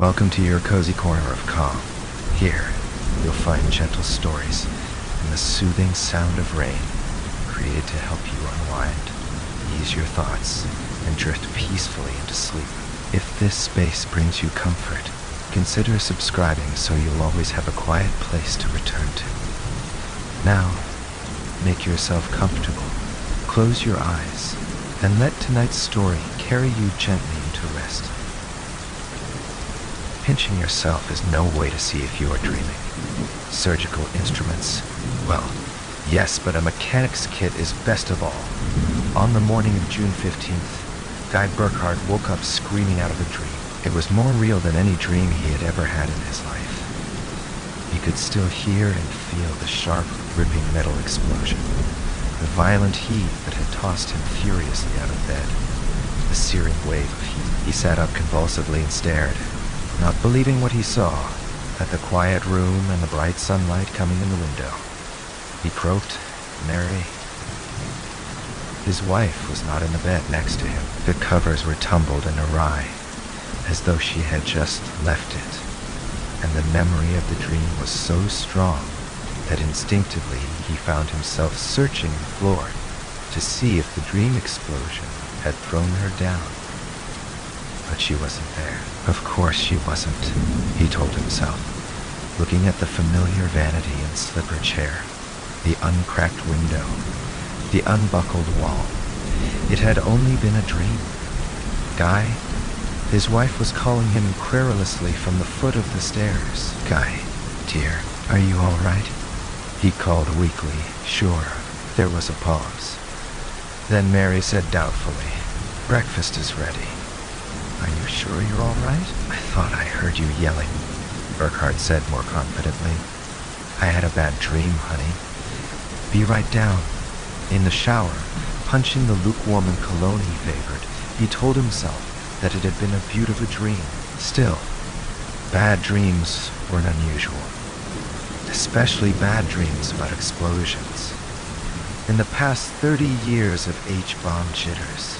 Welcome to your cozy corner of calm. Here, you'll find gentle stories and the soothing sound of rain, created to help you unwind, ease your thoughts, and drift peacefully into sleep. If this space brings you comfort, consider subscribing so you'll always have a quiet place to return to. Now, make yourself comfortable, close your eyes, and let tonight's story carry you gently into rest. Pinching yourself is no way to see if you are dreaming. Surgical instruments, well, yes, but a mechanic's kit is best of all. On the morning of June 15th, Guy Burkhardt woke up screaming out of a dream. It was more real than any dream he had ever had in his life. He could still hear and feel the sharp, ripping metal explosion, the violent heave that had tossed him furiously out of bed, the searing wave of heat. He sat up convulsively and stared, not believing what he saw, at the quiet room and the bright sunlight coming in the window. He croaked, "Mary." His wife was not in the bed next to him. The covers were tumbled and awry, as though she had just left it. And the memory of the dream was so strong that instinctively he found himself searching the floor to see if the dream explosion had thrown her down. But she wasn't there. Of course she wasn't, he told himself, looking at the familiar vanity and slipper chair, the uncracked window, the unbuckled wall. It had only been a dream. Guy, his wife was calling him querulously from the foot of the stairs. "Guy, dear, are you all right?" He called weakly, sure. There was a pause. Then Mary said doubtfully, "Breakfast is ready." "Are you sure you're all right?" "I thought I heard you yelling," Burkhardt said more confidently. "I had a bad dream, honey." "Be right down." In the shower, punching the lukewarm and cologne he favored, he told himself that it had been a beautiful dream. Still, bad dreams weren't unusual, especially bad dreams about explosions. In the past 30 years of H-bomb jitters,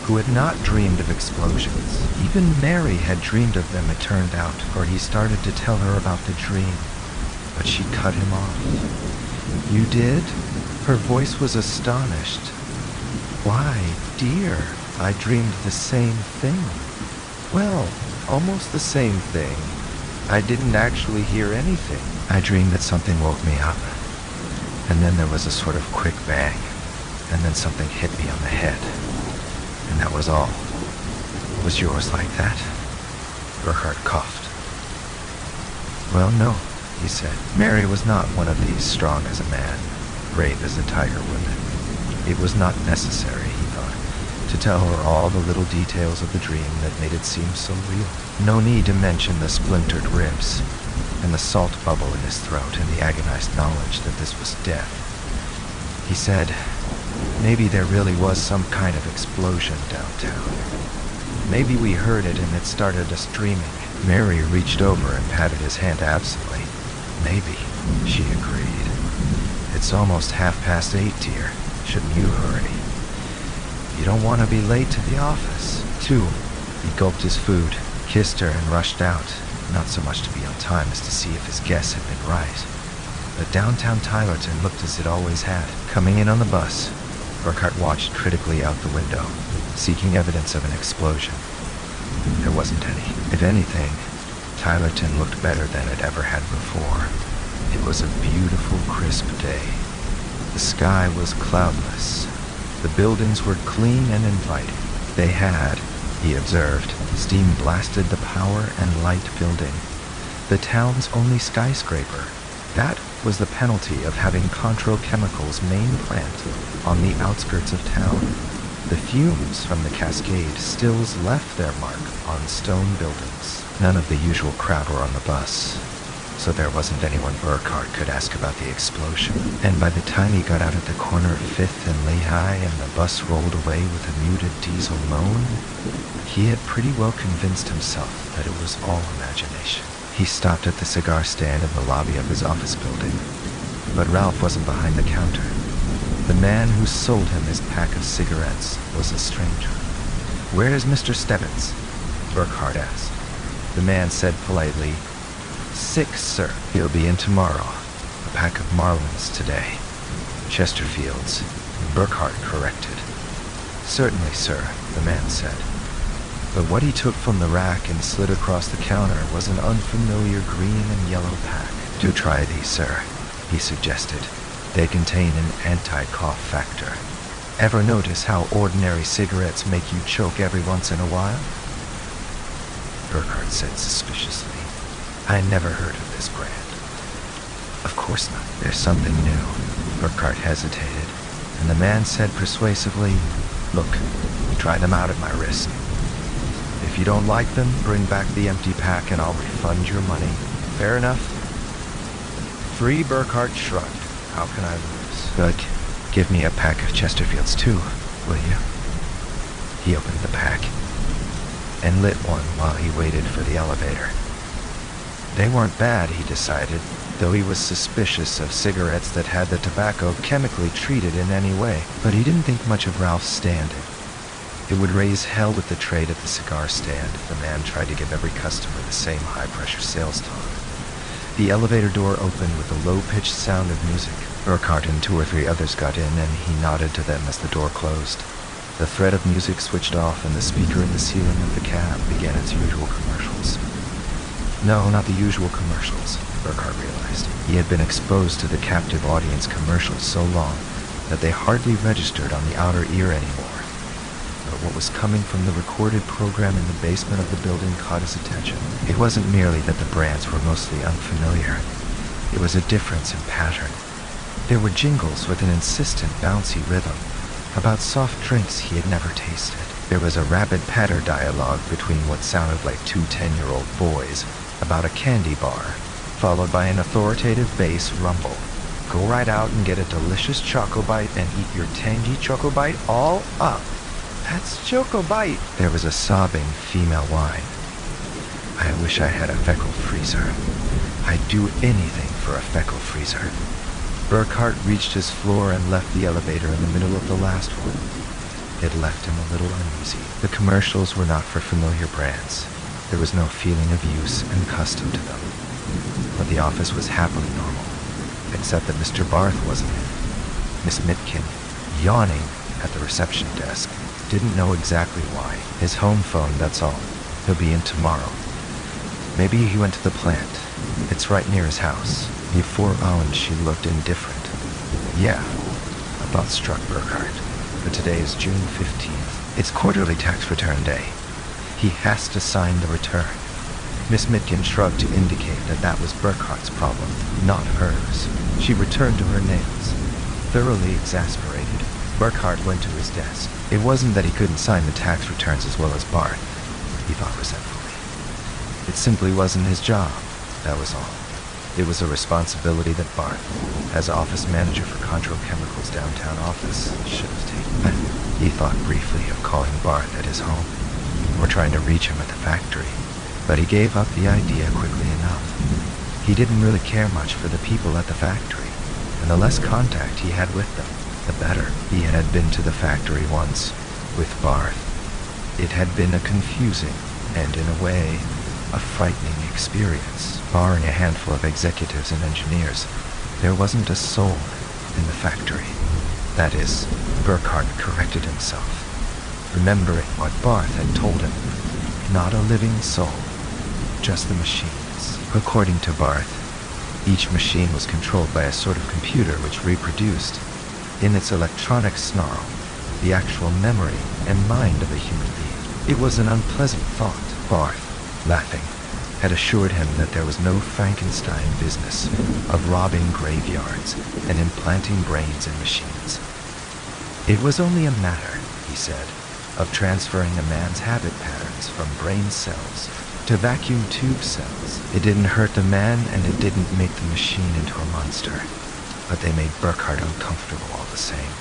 who had not dreamed of explosions? Even Mary had dreamed of them, it turned out, for he started to tell her about the dream, but she cut him off. "You did?" Her voice was astonished. "Why, dear, I dreamed the same thing." "Well, almost the same thing. I didn't actually hear anything. I dreamed that something woke me up, and then there was a sort of quick bang, and then something hit me on the head. And that was all." "Was yours like that?" Burkhardt coughed. "Well, no," he said. Mary was not one of these strong as a man, brave as a tiger women. It was not necessary, he thought, to tell her all the little details of the dream that made it seem so real. No need to mention the splintered ribs, and the salt bubble in his throat, and the agonized knowledge that this was death. He said, "Maybe there really was some kind of explosion downtown. Maybe we heard it and it started us dreaming." Mary reached over and patted his hand absently. "Maybe," she agreed. "It's almost 8:30, dear. Shouldn't you hurry? You don't want to be late to the office." He gulped his food, kissed her, and rushed out, not so much to be on time as to see if his guess had been right. But downtown Tylerton looked as it always had. Coming in on the bus, Burkhardt watched critically out the window, seeking evidence of an explosion. There wasn't any. If anything, Tylerton looked better than it ever had before. It was a beautiful, crisp day. The sky was cloudless. The buildings were clean and inviting. They had, he observed, steam blasted the power and light building, the town's only skyscraper. That was the penalty of having Contro Chemicals' main plant on the outskirts of town. The fumes from the cascade stills left their mark on stone buildings. None of the usual crowd were on the bus, so there wasn't anyone Burkhardt could ask about the explosion. And by the time he got out at the corner of 5th and Lehigh and the bus rolled away with a muted diesel moan, he had pretty well convinced himself that it was all imagination. He stopped at the cigar stand in the lobby of his office building, but Ralph wasn't behind the counter. The man who sold him his pack of cigarettes was a stranger. "Where is Mr. Stebbins?" Burkhardt asked. The man said politely, 6, sir. He'll be in tomorrow. A pack of Marlins today. Chesterfields, Burkhart corrected. Certainly, sir, the man said. But what he took from the rack and slid across the counter was an unfamiliar green and yellow pack. Do try these, sir, he suggested. They contain an anti-cough factor. Ever notice how ordinary cigarettes make you choke every once in a while? Burkhart said suspiciously. I never heard of this brand. Of course not. There's something new. Burkhart hesitated, and the man said persuasively, Look, try them out at my risk. If you don't like them, bring back the empty pack and I'll refund your money. Fair enough? Free Burkhart shrugged. How can I lose? Good. Give me a pack of Chesterfields too, will you? He opened the pack and lit one while he waited for the elevator. They weren't bad, he decided, though he was suspicious of cigarettes that had the tobacco chemically treated in any way. But he didn't think much of Ralph's standing. It would raise hell with the trade at the cigar stand if the man tried to give every customer the same high-pressure sales talk. The elevator door opened with a low-pitched sound of music. Burkhart and 2 or 3 others got in, and he nodded to them as the door closed. The thread of music switched off, and the speaker in the ceiling of the cab began its usual commercials. No, not the usual commercials, Burkhart realized. He had been exposed to the captive audience commercials so long that they hardly registered on the outer ear anymore. But what was coming from the recorded program in the basement of the building caught his attention. It wasn't merely that the brands were mostly unfamiliar. It was a difference in pattern. There were jingles with an insistent, bouncy rhythm about soft drinks he had never tasted. There was a rapid patter dialogue between what sounded like 2 10-year-old boys about a candy bar, followed by an authoritative bass rumble. Go right out and get a delicious Choco Bite and eat your tangy Choco Bite all up. That's Choco Bite. There was a sobbing female whine. I wish I had a Feckle freezer. I'd do anything for a Feckle freezer. Burkhart reached his floor and left the elevator in the middle of the last one. It left him a little uneasy. The commercials were not for familiar brands. There was no feeling of use and custom to them. But the office was happily normal, except that Mr. Barth wasn't in. Miss Mitkin, yawning at the reception desk, didn't know exactly why. His home phone, that's all. He'll be in tomorrow. Maybe he went to the plant. It's right near his house. Before Owen, she looked indifferent. Yeah, a thought struck Burkhart. But today is June 15th. It's quarterly tax return day. He has to sign the return. Miss Mitkin shrugged to indicate that that was Burkhart's problem, not hers. She returned to her nails. Thoroughly exasperated, Burkhart went to his desk. It wasn't that he couldn't sign the tax returns as well as Barth, he thought resentfully. It simply wasn't his job, that was all. It was a responsibility that Barth, as office manager for Contro Chemicals' downtown office, should have taken. He thought briefly of calling Barth at his home, or trying to reach him at the factory, but he gave up the idea quickly enough. He didn't really care much for the people at the factory, and the less contact he had with them, the better. He had been to the factory once, with Barth. It had been a confusing, and in a way, a frightening experience. Barring a handful of executives and engineers, there wasn't a soul in the factory. That is, Burkhart corrected himself, remembering what Barth had told him. Not a living soul, just the machines. According to Barth, each machine was controlled by a sort of computer which reproduced, in its electronic snarl, the actual memory and mind of a human being. It was an unpleasant thought. Barth, laughing, had assured him that there was no Frankenstein business of robbing graveyards and implanting brains in machines. It was only a matter, he said, of transferring a man's habit patterns from brain cells to vacuum tube cells. It didn't hurt the man and it didn't make the machine into a monster, but they made Burkhart uncomfortable all the same.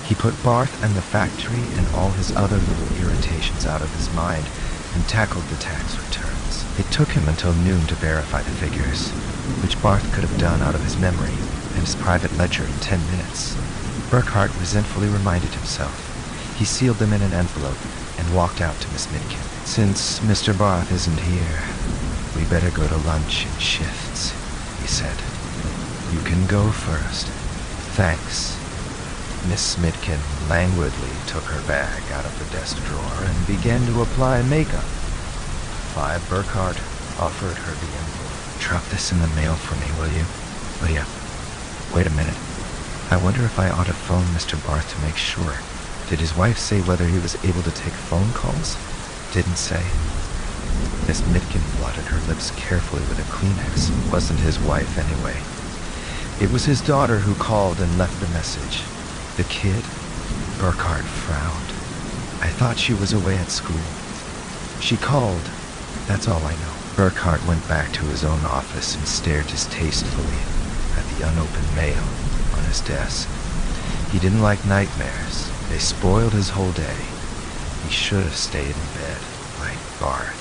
He put Barth and the factory and all his other little irritations out of his mind and tackled the tax returns. It took him until noon to verify the figures, which Barth could have done out of his memory and his private ledger in 10 minutes. Burkhart resentfully reminded himself. He sealed them in an envelope and walked out to Miss Mitkin. Since Mr. Barth isn't here, We better go to lunch in shifts, he said. You can go first. Thanks. Miss Smitkin languidly took her bag out of the desk drawer and began to apply makeup. 5 Burkhardt offered her the envelope. Drop this in the mail for me, will you? Lydia, wait a minute. I wonder if I ought to phone Mr. Barth to make sure. Did his wife say whether he was able to take phone calls? Didn't say. Miss Mitkin blotted her lips carefully with a Kleenex. Wasn't his wife, anyway. It was his daughter who called and left the message. The kid? Burkhardt frowned. I thought she was away at school. She called. That's all I know. Burkhardt went back to his own office and stared distastefully at the unopened mail on his desk. He didn't like nightmares. They spoiled his whole day. He should have stayed in bed, like Barth.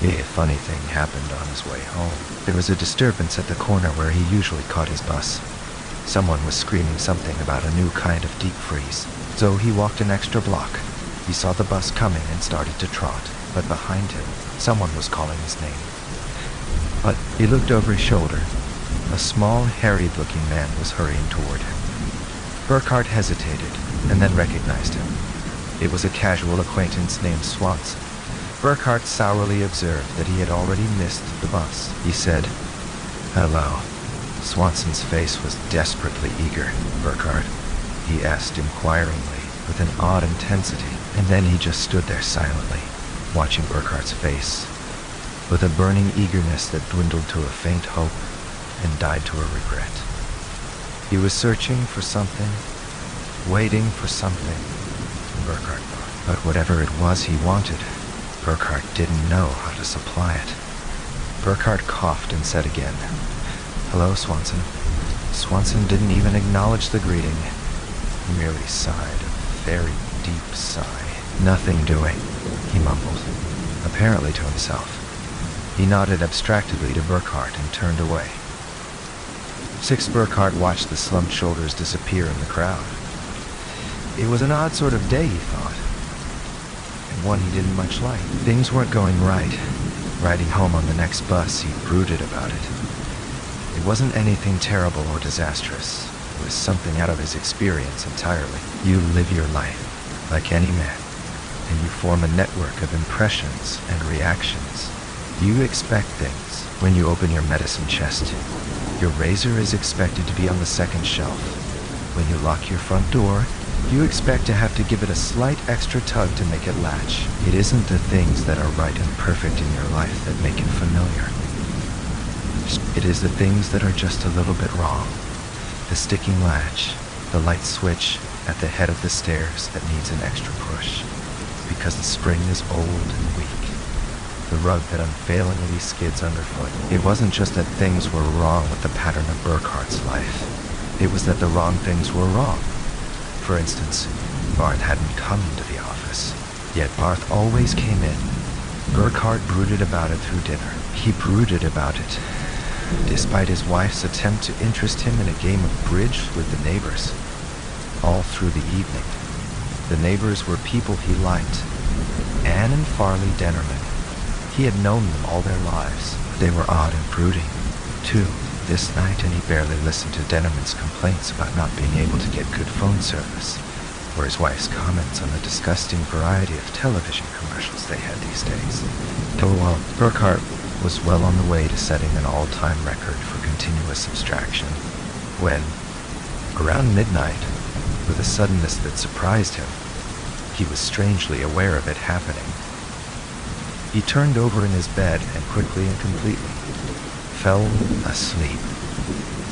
A funny thing happened on his way home. There was a disturbance at the corner where he usually caught his bus. Someone was screaming something about a new kind of deep freeze. So he walked an extra block. He saw the bus coming and started to trot, but behind him, someone was calling his name. But he looked over his shoulder. A small, harried-looking man was hurrying toward him. Burkhardt hesitated, and then recognized him. It was a casual acquaintance named Swanson. Burkhardt sourly observed that he had already missed the bus. He said, "Hello." Swanson's face was desperately eager. "Burkhardt?" he asked inquiringly, with an odd intensity, and then he just stood there silently, watching Burkhardt's face, with a burning eagerness that dwindled to a faint hope and died to a regret. He was searching for something, waiting for something, Burkhardt thought. But whatever it was he wanted, Burkhardt didn't know how to supply it. Burkhardt coughed and said again, "Hello, Swanson." Swanson didn't even acknowledge the greeting. He merely sighed a very deep sigh. "Nothing doing," he mumbled, apparently to himself. He nodded abstractedly to Burkhardt and turned away. 6 Burkhardt watched the slumped shoulders disappear in the crowd. It was an odd sort of day, he thought, and one he didn't much like. Things weren't going right. Riding home on the next bus, he brooded about it. It wasn't anything terrible or disastrous. It was something out of his experience entirely. You live your life, like any man, and you form a network of impressions and reactions. You expect things when you open your medicine chest. Your razor is expected to be on the second shelf. When you lock your front door, you expect to have to give it a slight extra tug to make it latch. It isn't the things that are right and perfect in your life that make it familiar. It is the things that are just a little bit wrong. The sticking latch, the light switch at the head of the stairs that needs an extra push, because the spring is old and weak. The rug that unfailingly skids underfoot. It wasn't just that things were wrong with the pattern of Burkhardt's life. It was that the wrong things were wrong. For instance, Barth hadn't come to the office, yet Barth always came in. Burkhardt brooded about it through dinner. He brooded about it, despite his wife's attempt to interest him in a game of bridge with the neighbors. All through the evening, the neighbors were people he liked. Anne and Farley Dennerman. He had known them all their lives. They were odd and brooding, too, this night, and he barely listened to Dennerman's complaints about not being able to get good phone service, or his wife's comments on the disgusting variety of television commercials they had these days. While Burkhardt was well on the way to setting an all-time record for continuous abstraction, when, around midnight, with a suddenness that surprised him, he was strangely aware of it happening. He turned over in his bed and quickly and completely fell asleep.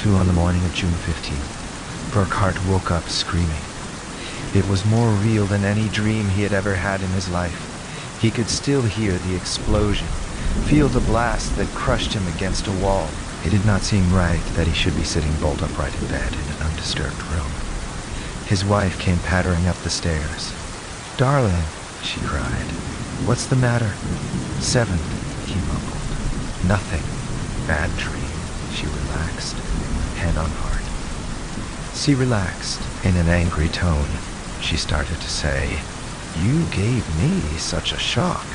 2 on the morning of June 15th, Burkhardt woke up screaming. It was more real than any dream he had ever had in his life. He could still hear the explosion, feel the blast that crushed him against a wall. It did not seem right that he should be sitting bolt upright in bed in an undisturbed room. His wife came pattering up the stairs. "Darling," she cried. "What's the matter?" "7," he mumbled. "Nothing. Bad dream." She relaxed, hand on heart. She relaxed. In an angry tone, she started to say, "You gave me such a shock.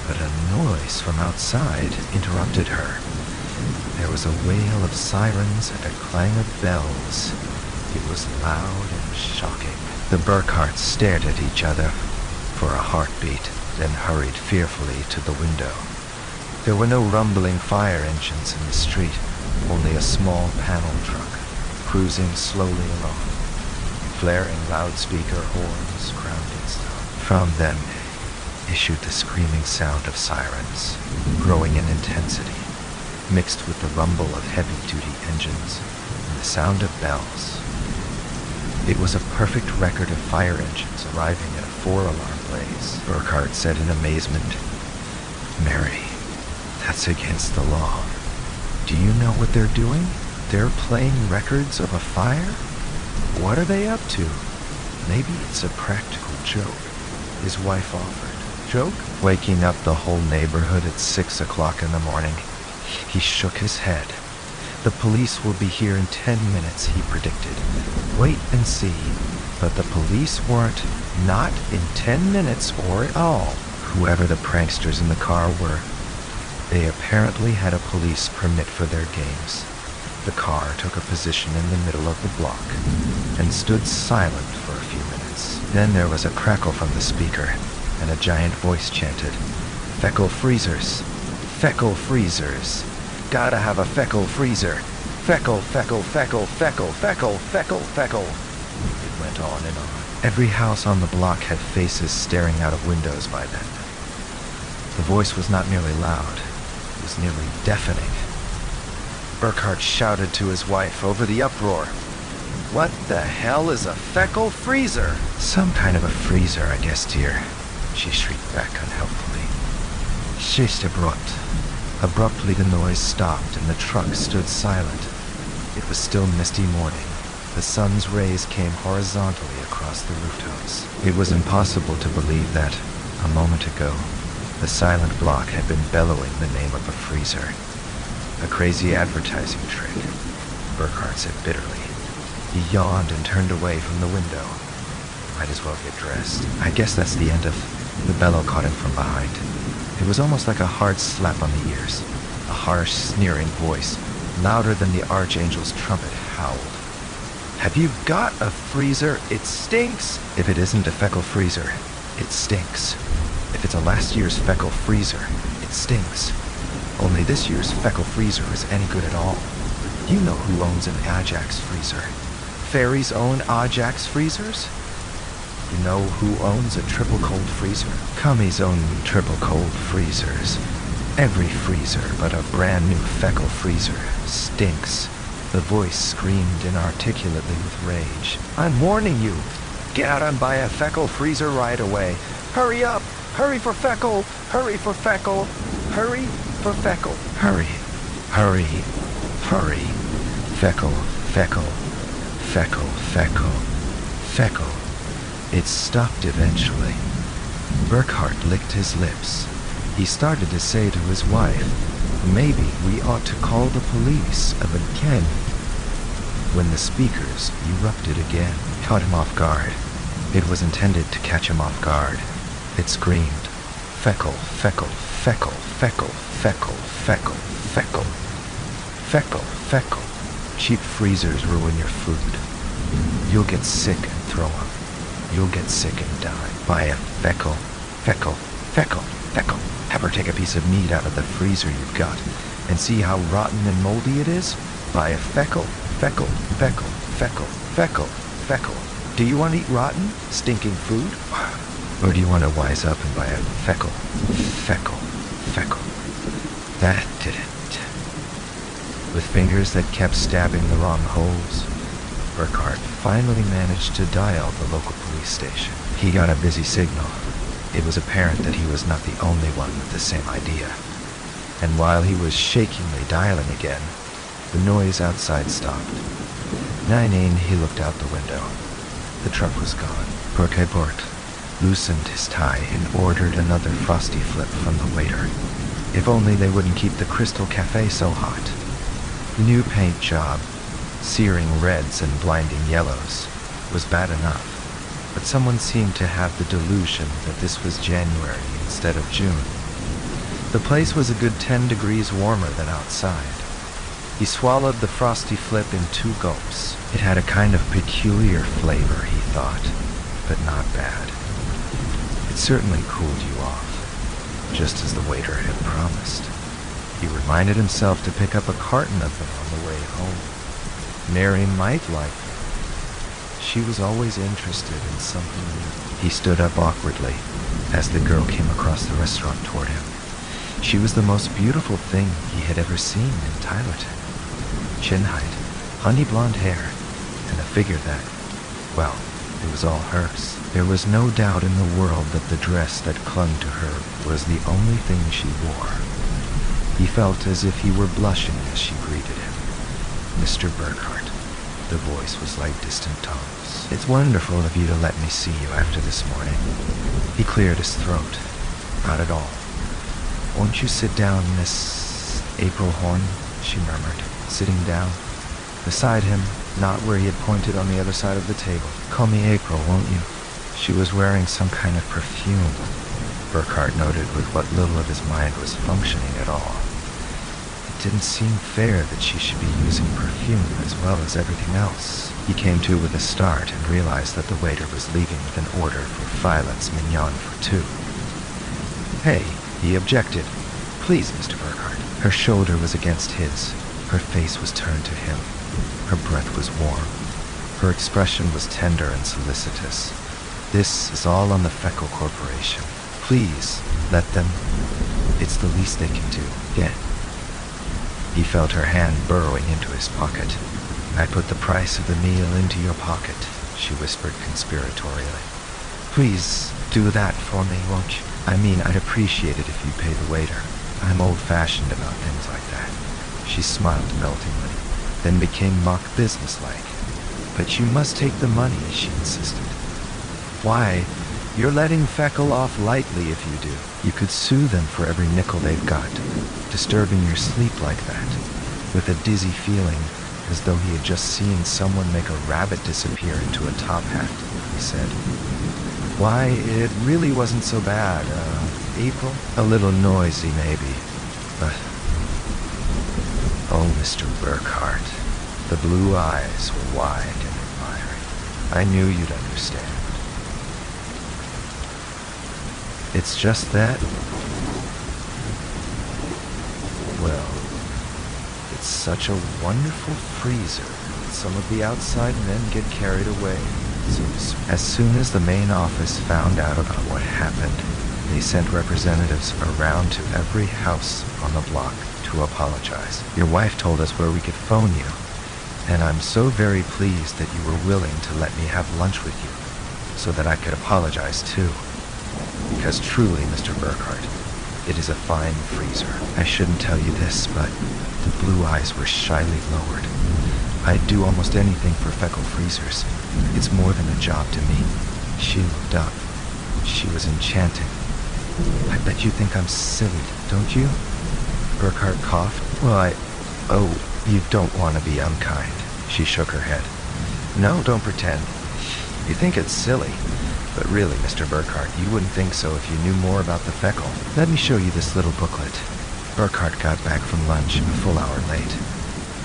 but a noise from outside interrupted her. There was a wail of sirens and a clang of bells. It was loud and shocking. The Burkharts stared at each other for a heartbeat, then hurried fearfully to the window. There were no rumbling fire engines in the street, only a small panel truck, cruising slowly along. Flaring loudspeaker horns crowned its top. From them issued the screaming sound of sirens, growing in intensity, mixed with the rumble of heavy-duty engines and the sound of bells. It was a perfect record of fire engines arriving at a 4-alarm blaze, Burkhart said in amazement. Mary, that's against the law. Do you know what they're doing? They're playing records of a fire? What are they up to? Maybe it's a practical joke, his wife offered. Joke? Waking up the whole neighborhood at 6 o'clock in the morning. He shook his head. The police will be here in 10 minutes, he predicted. Wait and see. But the police weren't. Not in 10 minutes or at all. Whoever the pranksters in the car were, they apparently had a police permit for their games. The car took a position in the middle of the block and stood silent for a few minutes. Then there was a crackle from the speaker, and a giant voice chanted, "Feckle freezers! Feckle freezers! Gotta have a feckle freezer! Feckle, feckle, feckle, feckle, feckle, feckle, feckle!" It went on and on. Every house on the block had faces staring out of windows by then. The voice was not merely loud, it was nearly deafening. Burkhart shouted to his wife over the uproar. "What the hell is a feckle freezer?" "Some kind of a freezer, I guess, dear," she shrieked back unhelpfully. "Schießebrot." Abruptly the noise stopped and the truck stood silent. It was still misty morning. The sun's rays came horizontally across the rooftops. It was impossible to believe that, a moment ago, the silent block had been bellowing the name of a freezer. A crazy advertising trick, Burkhart said bitterly. He yawned and turned away from the window. Might as well get dressed. I guess that's the end of... The bellow caught him from behind. It was almost like a hard slap on the ears. A harsh, sneering voice, louder than the archangel's trumpet, howled. "Have you got a freezer? It stinks!" "If it isn't a feckle freezer, it stinks. If it's a last year's feckle freezer, it stinks. Only this year's feckle freezer is any good at all. You know who owns an Ajax freezer. Fairies own Ajax freezers? You know who owns a triple cold freezer? Cummies own triple cold freezers. Every freezer but a brand new feckle freezer stinks." The voice screamed inarticulately with rage. "I'm warning you. Get out and buy a feckle freezer right away. Hurry up! Hurry for feckle! Hurry for feckle! Hurry for feckle! Hurry! Hurry! Hurry! Feckle! Feckle! Feckle! Feckle! Feckle!" It stopped eventually. Burkhart licked his lips. He started to say to his wife, "Maybe we ought to call the police again," when the speakers erupted again, caught him off guard. It was intended to catch him off guard. It screamed, "Feckle, feckle, feckle, feckle, feckle, feckle, feckle, feckle, feckle. Cheap freezers ruin your food. You'll get sick and throw up. You'll get sick and die. Buy a feckle, feckle, feckle, feckle. Have her take a piece of meat out of the freezer you've got and see how rotten and moldy it is? Buy a feckle, feckle, feckle, feckle, feckle, feckle. Do you want to eat rotten, stinking food? Or do you want to wise up and buy a feckle, feckle, feckle?" That did it. With fingers that kept stabbing the wrong holes, Burkhart finally managed to dial the local police station. He got a busy signal. It was apparent that he was not the only one with the same idea. And while he was shakingly dialing again, the noise outside stopped. 9-1, he looked out the window. The truck was gone. Burkhart loosened his tie and ordered another frosty flip from the waiter. If only they wouldn't keep the Crystal Cafe so hot. The new paint job, searing reds and blinding yellows, was bad enough, but someone seemed to have the delusion that this was January instead of June. The place was a good 10 degrees warmer than outside. He swallowed the frosty flip in 2 gulps. It had a kind of peculiar flavor, he thought, but not bad. It certainly cooled you off, just as the waiter had promised. He reminded himself to pick up a carton of them on the way home. Mary might like them. She was always interested in something new. He stood up awkwardly as the girl came across the restaurant toward him. She was the most beautiful thing he had ever seen in Tylerton. Chin height, honey blonde hair, and a figure that, well, it was all hers. There was no doubt in the world that the dress that clung to her was the only thing she wore. He felt as if he were blushing as she greeted him. Mr. Burkhart. The voice was like distant tones. It's wonderful of you to let me see you after this morning. He cleared his throat. Not at all. Won't you sit down, Miss April Horn? She murmured, sitting down. Beside him, not where he had pointed on the other side of the table. Call me April, won't you? She was wearing some kind of perfume. Burkhart noted with what little of his mind was functioning at all. It didn't seem fair that she should be using perfume as well as everything else. He came to with a start and realized that the waiter was leaving with an order for filets mignon for 2. Hey, he objected. Please, Mr. Burkhart. Her shoulder was against his. Her face was turned to him. Her breath was warm. Her expression was tender and solicitous. This is all on the Feckle Corporation. Please, let them. It's the least they can do. Get. He felt her hand burrowing into his pocket. I put the price of the meal into your pocket, she whispered conspiratorially. Please do that for me, won't you? I mean, I'd appreciate it if you pay the waiter. I'm old-fashioned about things like that. She smiled meltingly, then became mock businesslike. But you must take the money, she insisted. Why? You're letting Feckle off lightly if you do. You could sue them for every nickel they've got, disturbing your sleep like that, with a dizzy feeling as though he had just seen someone make a rabbit disappear into a top hat, he said. Why, it really wasn't so bad, April? A little noisy, maybe, but... Oh, Mr. Burkhart. The blue eyes were wide and admiring. I knew you'd understand. It's just that... Well, it's such a wonderful freezer that some of the outside men get carried away. So as soon as the main office found out about what happened, they sent representatives around to every house on the block to apologize. Your wife told us where we could phone you, and I'm so very pleased that you were willing to let me have lunch with you, so that I could apologize too. Because truly, Mr. Burkhart, it is a fine freezer. I shouldn't tell you this, but the blue eyes were shyly lowered. I'd do almost anything for Feckle freezers. It's more than a job to me. She looked up. She was enchanting. I bet you think I'm silly, don't you? Burkhart coughed. Well, Oh, you don't want to be unkind. She shook her head. No, don't pretend. You think it's silly. But really, Mr. Burkhart, you wouldn't think so if you knew more about the Feckle. Let me show you this little booklet. Burkhart got back from lunch a full hour late.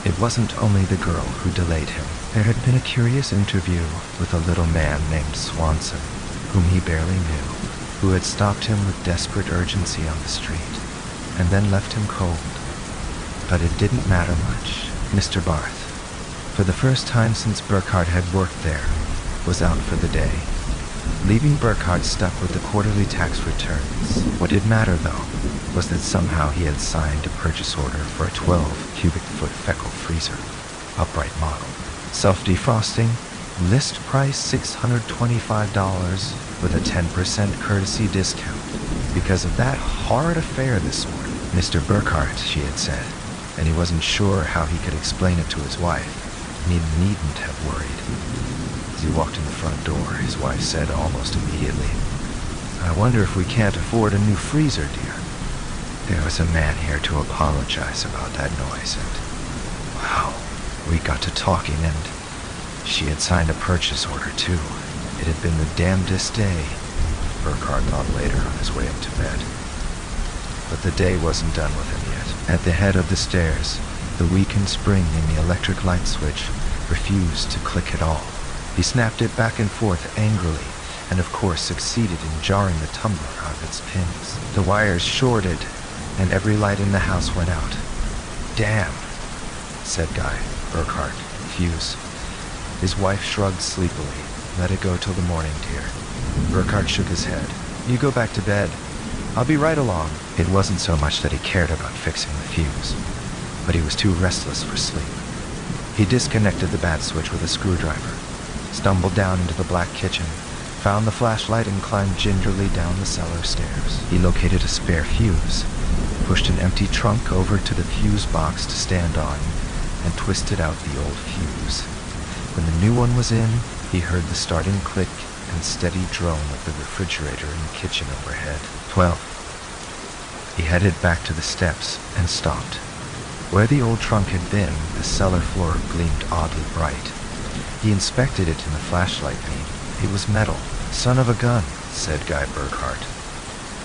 It wasn't only the girl who delayed him. There had been a curious interview with a little man named Swanson, whom he barely knew, who had stopped him with desperate urgency on the street, and then left him cold. But it didn't matter much. Mr. Barth, for the first time since Burkhart had worked there, was out for the day, leaving Burkhart stuck with the quarterly tax returns. What did matter, though, was that somehow he had signed a purchase order for a 12-cubic-foot Feckle freezer, upright model. Self-defrosting, list price $625 with a 10% courtesy discount. Because of that horrid affair this morning, Mr. Burkhart, she had said, and he wasn't sure how he could explain it to his wife, and he needn't have worried. As he walked in the front door, his wife said almost immediately, I wonder if we can't afford a new freezer, dear. There was a man here to apologize about that noise, and wow, we got to talking, and she had signed a purchase order, too. It had been the damnedest day, Burkhart thought later on his way up to bed. But the day wasn't done with him yet. At the head of the stairs, the weakened spring in the electric light switch refused to click at all. He snapped it back and forth angrily, and of course succeeded in jarring the tumbler out of its pins. The wires shorted, and every light in the house went out. "Damn," said Guy Burkhart, fuse. His wife shrugged sleepily. "Let it go till the morning, dear." Burkhart shook his head. "You go back to bed. I'll be right along." It wasn't so much that he cared about fixing the fuse, but he was too restless for sleep. He disconnected the bat switch with a screwdriver, stumbled down into the black kitchen, found the flashlight, and climbed gingerly down the cellar stairs. He located a spare fuse, pushed an empty trunk over to the fuse box to stand on, and twisted out the old fuse. When the new one was in, he heard the starting click and steady drone of the refrigerator in the kitchen overhead. 12. He headed back to the steps and stopped. Where the old trunk had been, the cellar floor gleamed oddly bright. He inspected it in the flashlight beam. It was metal. "Son of a gun," said Guy Burkhart.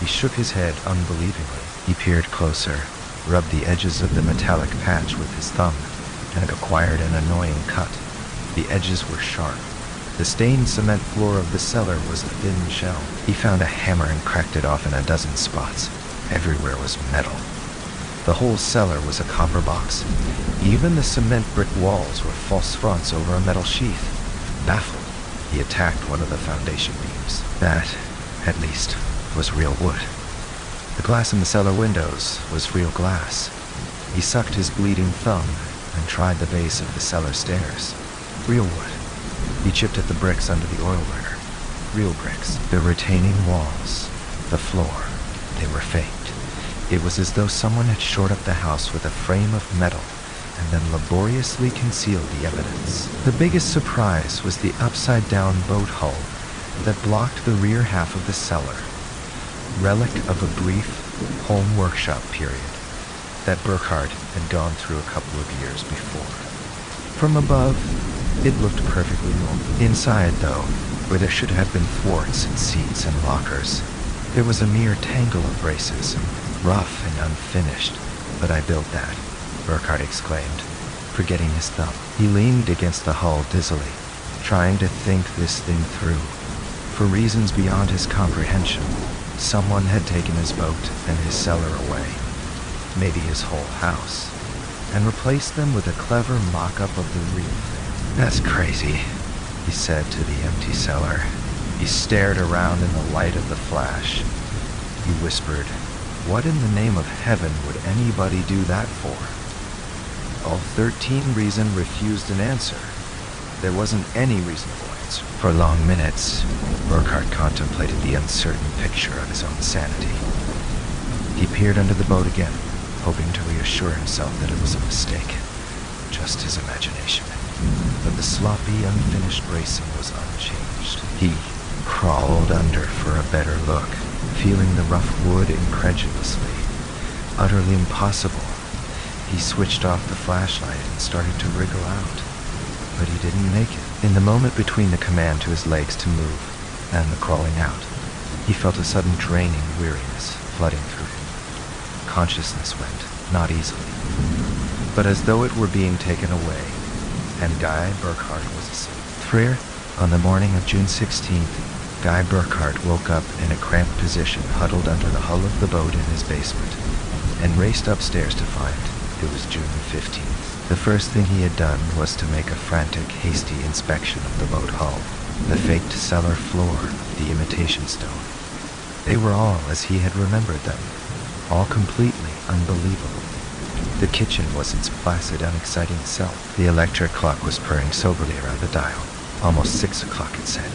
He shook his head unbelievingly. He peered closer, rubbed the edges of the metallic patch with his thumb, and acquired an annoying cut. The edges were sharp. The stained cement floor of the cellar was a thin shell. He found a hammer and cracked it off in a dozen spots. Everywhere was metal. The whole cellar was a copper box. Even the cement brick walls were false fronts over a metal sheath. Baffled, he attacked one of the foundation beams. That, at least, was real wood. The glass in the cellar windows was real glass. He sucked his bleeding thumb and tried the base of the cellar stairs. Real wood. He chipped at the bricks under the oil burner. Real bricks. The retaining walls. The floor. They were faked. It was as though someone had shored up the house with a frame of metal and then laboriously concealed the evidence. The biggest surprise was the upside-down boat hull that blocked the rear half of the cellar, relic of a brief home workshop period that Burkhart had gone through a couple of years before. From above, it looked perfectly normal. Inside, though, where there should have been thwarts and seats and lockers, there was a mere tangle of braces, rough and unfinished. "But I built that," Burkhart exclaimed, forgetting his thumb. He leaned against the hull dizzily, trying to think this thing through. For reasons beyond his comprehension, someone had taken his boat and his cellar away, maybe his whole house, and replaced them with a clever mock-up of the real thing. "That's crazy," he said to the empty cellar. He stared around in the light of the flash. He whispered, "What in the name of heaven would anybody do that for?" All 13 reason refused an answer. There wasn't any reasonable answer. For long minutes, Burkhart contemplated the uncertain picture of his own sanity. He peered under the boat again, hoping to reassure himself that it was a mistake, just his imagination. But the sloppy, unfinished bracing was unchanged. He crawled under for a better look, feeling the rough wood incredulously. Utterly impossible. He switched off the flashlight and started to wriggle out, but he didn't make it. In the moment between the command to his legs to move and the crawling out, he felt a sudden draining weariness flooding through him. Consciousness went, not easily, but as though it were being taken away, and Guy Burkhart was asleep. 3. On the morning of June 16th, Guy Burkhart woke up in a cramped position huddled under the hull of the boat in his basement, and raced upstairs to find it was June 15th. The first thing he had done was to make a frantic, hasty inspection of the boat hull, the faked cellar floor, the imitation stone. They were all as he had remembered them, all completely unbelievable. The kitchen was its placid, unexciting self. The electric clock was purring soberly around the dial. Almost 6 o'clock, it said.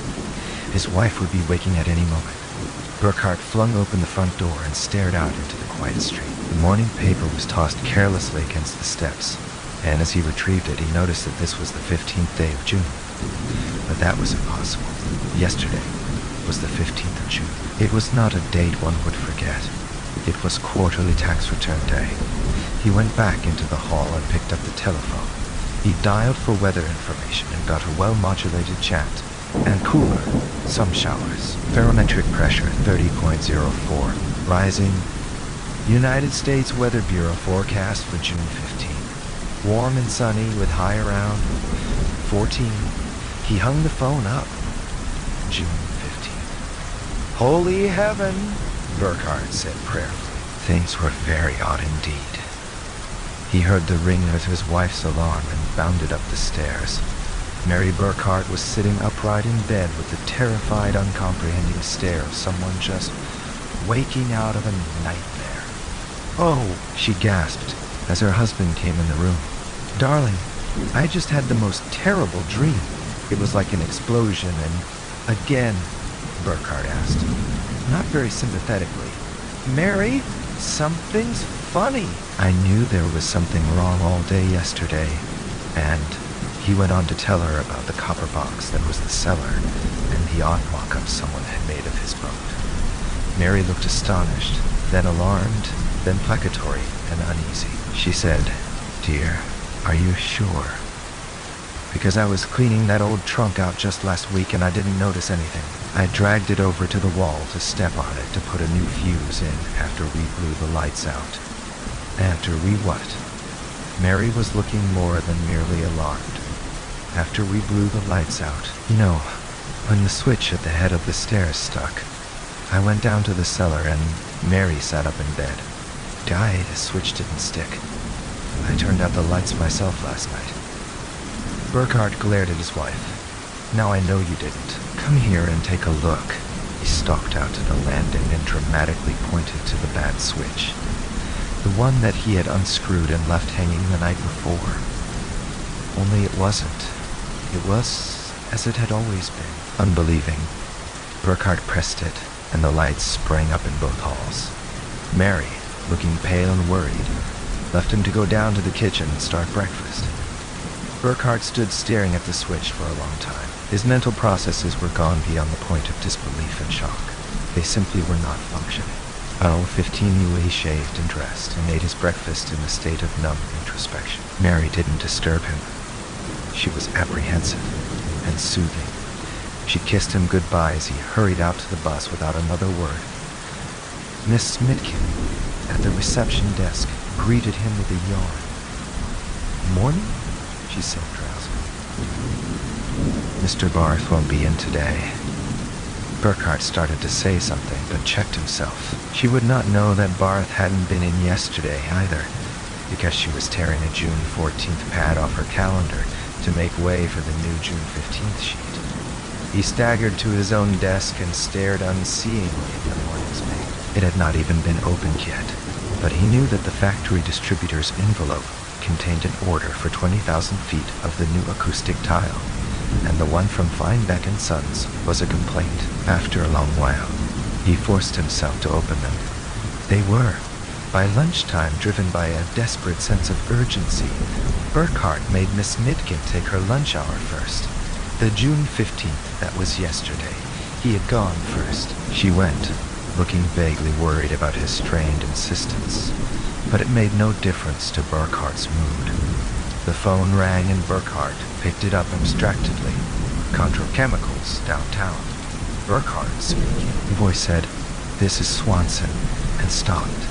His wife would be waking at any moment. Burkhart flung open the front door and stared out into the quiet street. The morning paper was tossed carelessly against the steps, and as he retrieved it, he noticed that this was the 15th day of June. But that was impossible. Yesterday was the 15th of June. It was not a date one would forget. It was quarterly tax return day. He went back into the hall and picked up the telephone. He dialed for weather information and got a well-modulated chat. And cooler, some showers. Barometric pressure 30.04, rising United States Weather Bureau forecast for June 15th. Warm and sunny with high around 14. He hung the phone up. June 15th. Holy heaven, Burkhardt said prayerfully. Things were very odd indeed. He heard the ring of his wife's alarm and bounded up the stairs. Mary Burkhardt was sitting upright in bed with the terrified, uncomprehending stare of someone just waking out of a nightmare. "Oh," she gasped as her husband came in the room. "Darling, I just had the most terrible dream. It was like an explosion and again," Burkhardt asked, not very sympathetically. "Mary, something's funny." "I knew there was something wrong all day yesterday," and he went on to tell her about the copper box that was the cellar and the odd mock-up someone had made of his boat. Mary looked astonished, then alarmed, then placatory and uneasy. She said, "Dear, are you sure? Because I was cleaning that old trunk out just last week and I didn't notice anything. I dragged it over to the wall to step on it to put a new fuse in after we blew the lights out." "After we what?" Mary was looking more than merely alarmed. "After we blew the lights out. You know, when the switch at the head of the stairs stuck. I went down to the cellar and Mary sat up in bed. Died, the switch didn't stick. I turned out the lights myself last night." Burkhardt glared at his wife. "Now I know you didn't. Come here and take a look." He stalked out to the landing and dramatically pointed to the bad switch. The one that he had unscrewed and left hanging the night before. Only it wasn't. It was as it had always been. Unbelieving, Burkhardt pressed it, and the lights sprang up in both halls. Mary, looking pale and worried, left him to go down to the kitchen and start breakfast. Burkhardt stood staring at the switch for a long time. His mental processes were gone beyond the point of disbelief and shock. They simply were not functioning. At all 15, he shaved and dressed and ate his breakfast in a state of numb introspection. Mary didn't disturb him. She was apprehensive and soothing. She kissed him goodbye as he hurried out to the bus without another word. Miss Mitkin, at the reception desk, greeted him with a yawn. "Morning?" she said drowsily. "Mr. Barth won't be in today." Burkhardt started to say something, but checked himself. She would not know that Barth hadn't been in yesterday either, because she was tearing a June 14th pad off her calendar to make way for the new June 15th sheet. He staggered to his own desk and stared unseeingly at the morning's mail. It had not even been opened yet, but he knew that the factory distributor's envelope contained an order for 20,000 feet of the new acoustic tile, and the one from Feinbeck & Sons was a complaint. After a long while, he forced himself to open them. They were. By lunchtime, driven by a desperate sense of urgency, Burkhardt made Miss Mitkin take her lunch hour first. The June 15th, that was yesterday, he had gone first. She went, looking vaguely worried about his strained insistence. But it made no difference to Burkhardt's mood. The phone rang and Burkhardt picked it up abstractedly. "Contra Chemicals, downtown." Burkhardt speaking. The voice said, "This is Swanson," and stopped.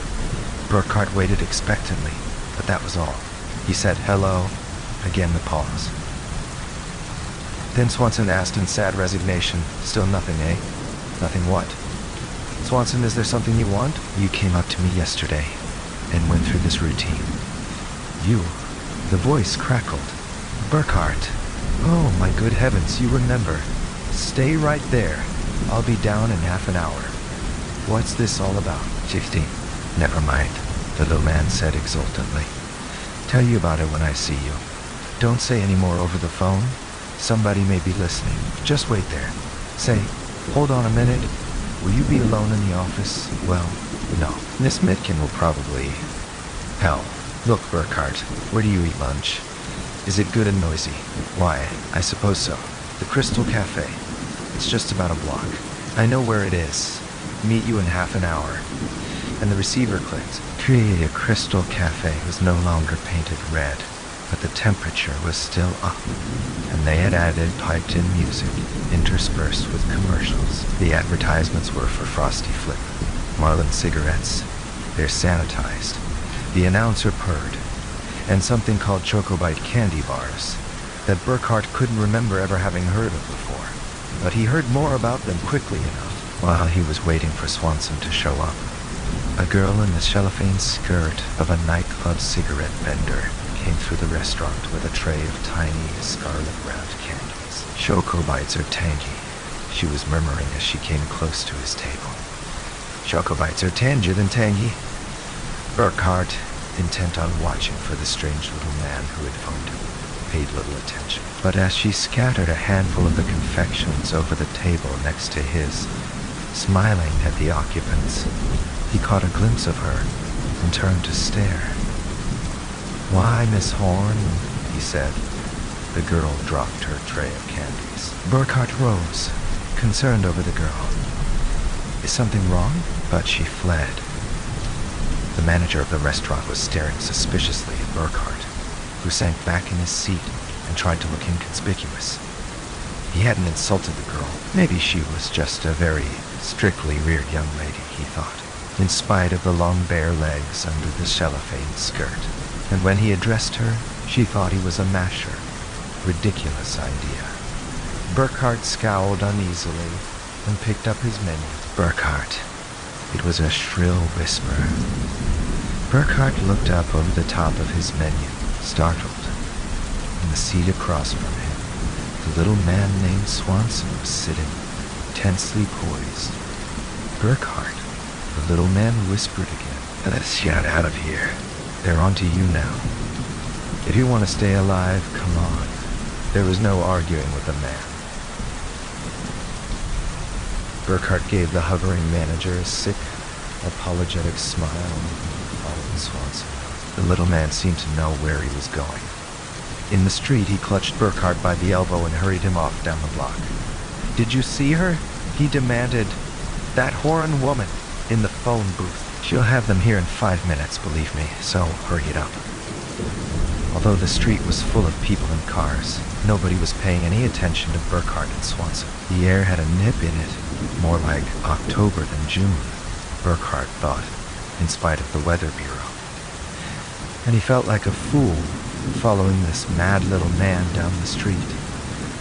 Burkhardt waited expectantly, but that was all. He said, "Hello." Again the pause. Then Swanson asked in sad resignation, "Still nothing, eh?" "Nothing what?" "Swanson, is there something you want?" "You came up to me yesterday and went through this routine." "You?" The voice crackled. "Burkhardt. Oh, my good heavens, you remember. Stay right there. I'll be down in half an hour. What's this all about?" "15. Never mind," the little man said exultantly. "Tell you about it when I see you. Don't say any more over the phone. Somebody may be listening. Just wait there. Say, hold on a minute. Will you be alone in the office?" "Well, no. Miss Mitkin will probably..." "Hell. Look, Burkhardt, where do you eat lunch? Is it good and noisy?" "Why, I suppose so. The Crystal Cafe. It's just about a block. I know where it is. Meet you in half an hour." And the receiver clicked. The Crystal Cafe was no longer painted red, but the temperature was still up, and they had added piped-in music interspersed with commercials. The advertisements were for Frosty Flip, Marlin cigarettes, They're sanitized. The announcer purred. And something called Chocobite candy bars that Burkhart couldn't remember ever having heard of before. But he heard more about them quickly enough while he was waiting for Swanson to show up. A girl in the cellophane skirt of a nightclub cigarette vendor came through the restaurant with a tray of tiny scarlet-wrapped candies. Chocobites are tangy, she was murmuring as she came close to his table. Chocobites are tanger than tangy. Burkhart, intent on watching for the strange little man who had phoned him, paid little attention. But as she scattered a handful of the confections over the table next to his, smiling at the occupants, he caught a glimpse of her and turned to stare. "Why, Miss Horn," he said. The girl dropped her tray of candies. Burkhart rose, concerned over the girl. "Is something wrong?" But she fled. The manager of the restaurant was staring suspiciously at Burkhart, who sank back in his seat and tried to look inconspicuous. He hadn't insulted the girl. Maybe she was just a very strictly reared young lady, he thought, in spite of the long bare legs under the cellophane skirt. And when he addressed her, she thought he was a masher. Ridiculous idea. Burkhart scowled uneasily and picked up his menu. Burkhart. It was a shrill whisper. Burkhart looked up over the top of his menu, startled. In the seat across from him, the little man named Swanson was sitting, tensely poised. "Burkhart," the little man whispered again. "Let's get out of here. They're on to you now. If you want to stay alive, come on." There was no arguing with the man. Burkhart gave the hovering manager a sick, apologetic smile and followed Swanson. The little man seemed to know where he was going. In the street, he clutched Burkhart by the elbow and hurried him off down the block. "Did you see her?" he demanded. "That Horan woman in the phone booth. She'll have them here in 5 minutes, believe me, so hurry it up." Although the street was full of people and cars, nobody was paying any attention to Burkhart and Swanson. The air had a nip in it, more like October than June, Burkhart thought, in spite of the Weather Bureau. And he felt like a fool following this mad little man down the street,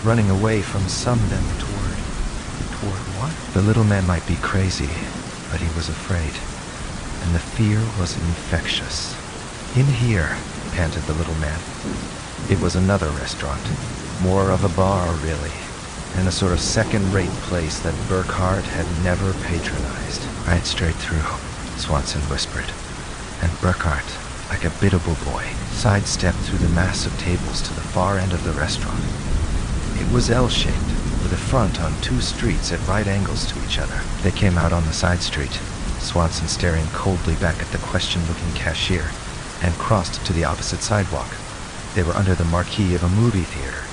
running away from them toward what? The little man might be crazy, but he was afraid, and the fear was infectious. "In here," panted the little man. It was another restaurant, more of a bar, really, and a sort of second-rate place that Burkhart had never patronized. "Right straight through," Swanson whispered, and Burkhart, like a biddable boy, sidestepped through the mass of tables to the far end of the restaurant. It was L-shaped, with a front on 2 streets at right angles to each other. They came out on the side street, Swanson staring coldly back at the question-looking cashier, and crossed to the opposite sidewalk. They were under the marquee of a movie theater.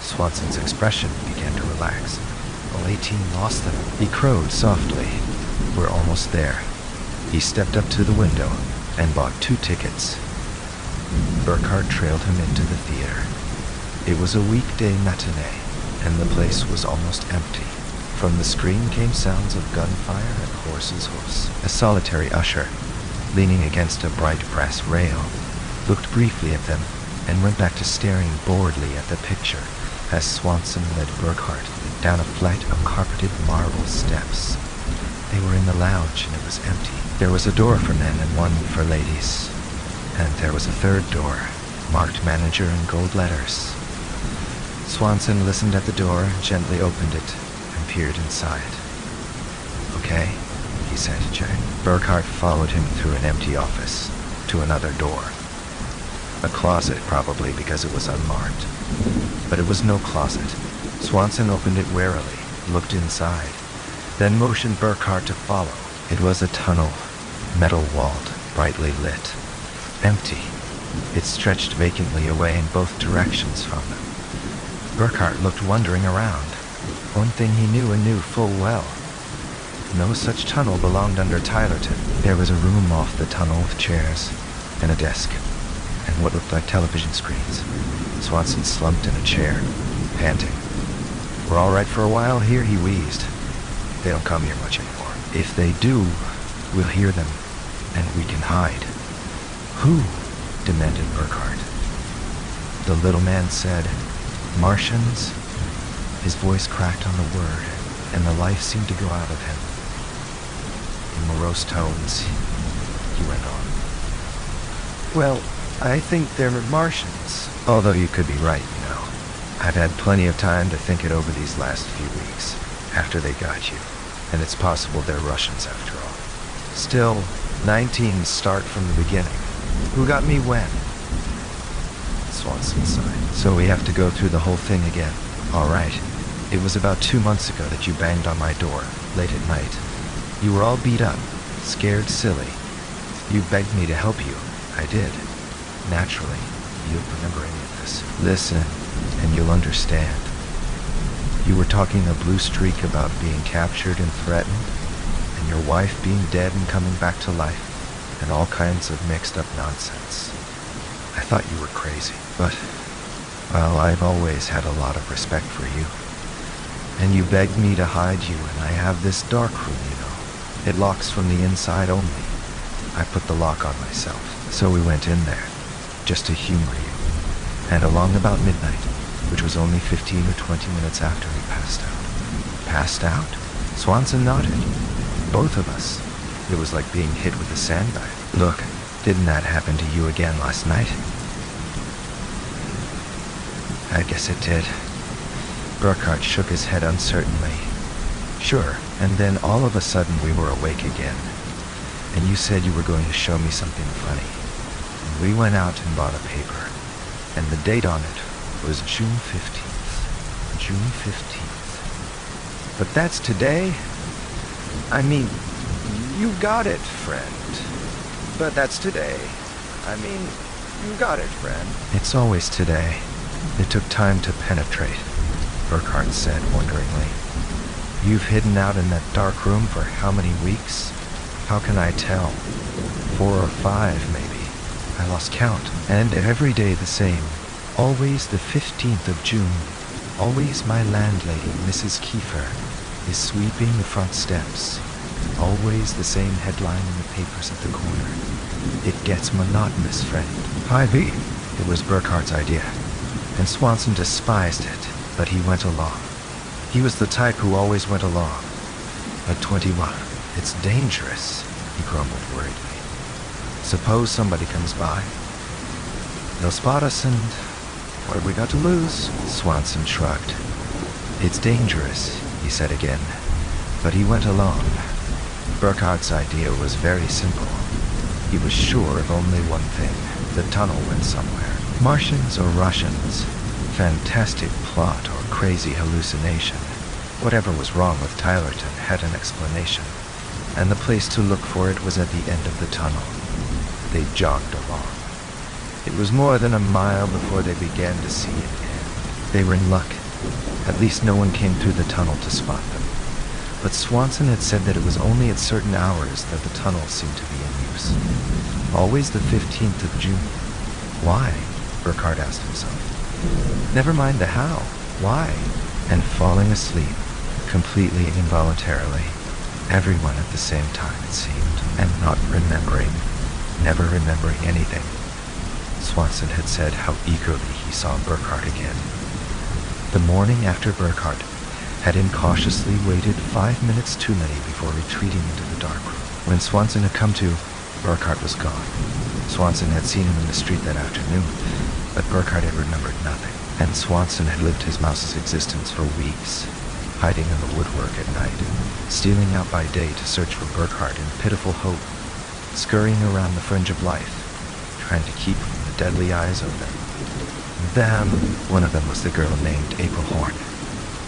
Swanson's expression began to relax. "Oh, 18 lost them," he crowed softly. "We're almost there." He stepped up to the window and bought 2 tickets. Burkhart trailed him into the theater. It was a weekday matinee, and the place was almost empty. From the screen came sounds of gunfire and horses' hoofs. A solitary usher, leaning against a bright brass rail, looked briefly at them and went back to staring boredly at the picture as Swanson led Burkhart down a flight of carpeted marble steps. They were in the lounge and it was empty. There was a door for men and one for ladies, and there was a third door, marked manager in gold letters. Swanson listened at the door and gently opened it and peered inside. "Okay," he said, checking. Burkhart followed him through an empty office to another door. A closet, probably, because it was unmarked. But it was no closet. Swanson opened it warily, looked inside, then motioned Burkhart to follow. It was a tunnel, metal-walled, brightly lit. Empty. It stretched vacantly away in both directions from them. Burkhart looked wondering around. One thing he knew and knew full well. No such tunnel belonged under Tylerton. There was a room off the tunnel with chairs and a desk and what looked like television screens. Swanson slumped in a chair, panting. "We're all right for a while here," he wheezed. "They don't come here much anymore. If they do, we'll hear them. and we can hide. Who? Demanded Burkhart. The little man said, Martians? His voice cracked on the word, and the life seemed to go out of him. In morose tones, he went on. Well, I think they're Martians. Although you could be right, you know. I've had plenty of time to think it over these last few weeks, after they got you, and it's possible they're Russians after all. Still, 19 start from the beginning. Who got me when? Swanson sighed. So we have to go through the whole thing again. All right. It was about 2 months ago that you banged on my door, late at night. You were all beat up, scared silly. You begged me to help you. I did. Naturally, you don't remember any of this. Listen, and you'll understand. You were talking a blue streak about being captured and threatened, and your wife being dead and coming back to life, and all kinds of mixed up nonsense. I thought you were crazy, but, well, I've always had a lot of respect for you. And you begged me to hide you, and I have this dark room, you know. It locks from the inside only. I put the lock on myself, so we went in there, just to humor you. And along about midnight, which was only 15 or 20 minutes after we passed out. Passed out? Swanson nodded. Both of us. It was like being hit with a sandbag. Look, didn't that happen to you again last night? I guess it did. Burkhart shook his head uncertainly. Sure, and then all of a sudden we were awake again. And you said you were going to show me something funny. And we went out and bought a paper. And the date on it was June 15th. June 15th. But that's today? I mean, you got it, friend. But that's today. I mean, you got it, friend. It's always today. It took time to penetrate, Burkhart said wonderingly. You've hidden out in that dark room for how many weeks? How can I tell? 4 or 5, maybe. I lost count. And every day the same. Always the 15th of June. Always my landlady, Mrs. Kiefer, is sweeping the front steps. Always the same headline in the papers at the corner. It gets monotonous, friend. Hi, V. It was Burkhart's idea. And Swanson despised it, but he went along. He was the type who always went along. At 21, it's dangerous, he grumbled worriedly. Suppose somebody comes by. They'll spot us and what have we got to lose? Swanson shrugged. It's dangerous, he said again, but he went along. Burkhart's idea was very simple. He was sure of only one thing. The tunnel went somewhere. Martians or Russians, fantastic plot or crazy hallucination. Whatever was wrong with Tylerton had an explanation, and the place to look for it was at the end of the tunnel. They jogged along. It was more than a mile before they began to see an end. They were in luck. At least no one came through the tunnel to spot them. But Swanson had said that it was only at certain hours that the tunnel seemed to be in use. Always the 15th of June. Why? Burkhart asked himself. Never mind the how. Why? And falling asleep, completely involuntarily, everyone at the same time it seemed, and not remembering, never remembering anything. Swanson had said how eagerly he saw Burkhart again. The morning after Burkhart had incautiously waited 5 minutes too many before retreating into the dark room. When Swanson had come to, Burkhart was gone. Swanson had seen him in the street that afternoon, but Burkhart had remembered nothing. And Swanson had lived his mouse's existence for weeks, hiding in the woodwork at night, stealing out by day to search for Burkhart in pitiful hope, scurrying around the fringe of life, trying to keep from the deadly eyes of them. One of them was the girl named April Horn.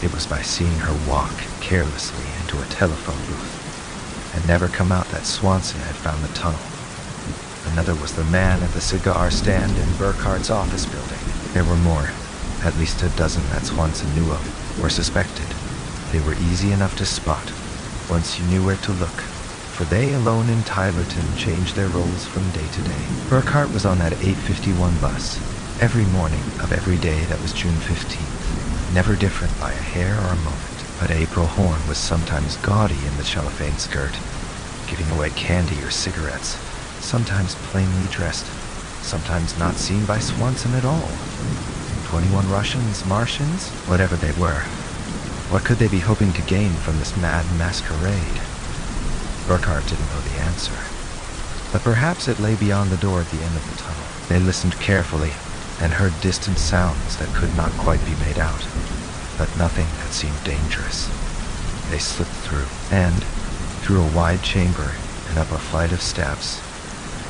It was by seeing her walk carelessly into a telephone booth and never come out that Swanson had found the tunnel. Another was the man at the cigar stand in Burkhart's office building. There were more, at least a dozen that Swanson knew of or suspected. They were easy enough to spot once you knew where to look, for they alone in Tylerton changed their roles from day to day. Burkhart was on that 8:51 bus every morning of every day that was June 15th, never different by a hair or a moment. But April Horn was sometimes gaudy in the cellophane skirt, giving away candy or cigarettes, sometimes plainly dressed, sometimes not seen by Swanson at all. 21 Russians, Martians, whatever they were. What could they be hoping to gain from this mad masquerade? Burkhardt didn't know the answer. But perhaps it lay beyond the door at the end of the tunnel. They listened carefully and heard distant sounds that could not quite be made out, but nothing that seemed dangerous. They slipped through, and, through a wide chamber and up a flight of steps,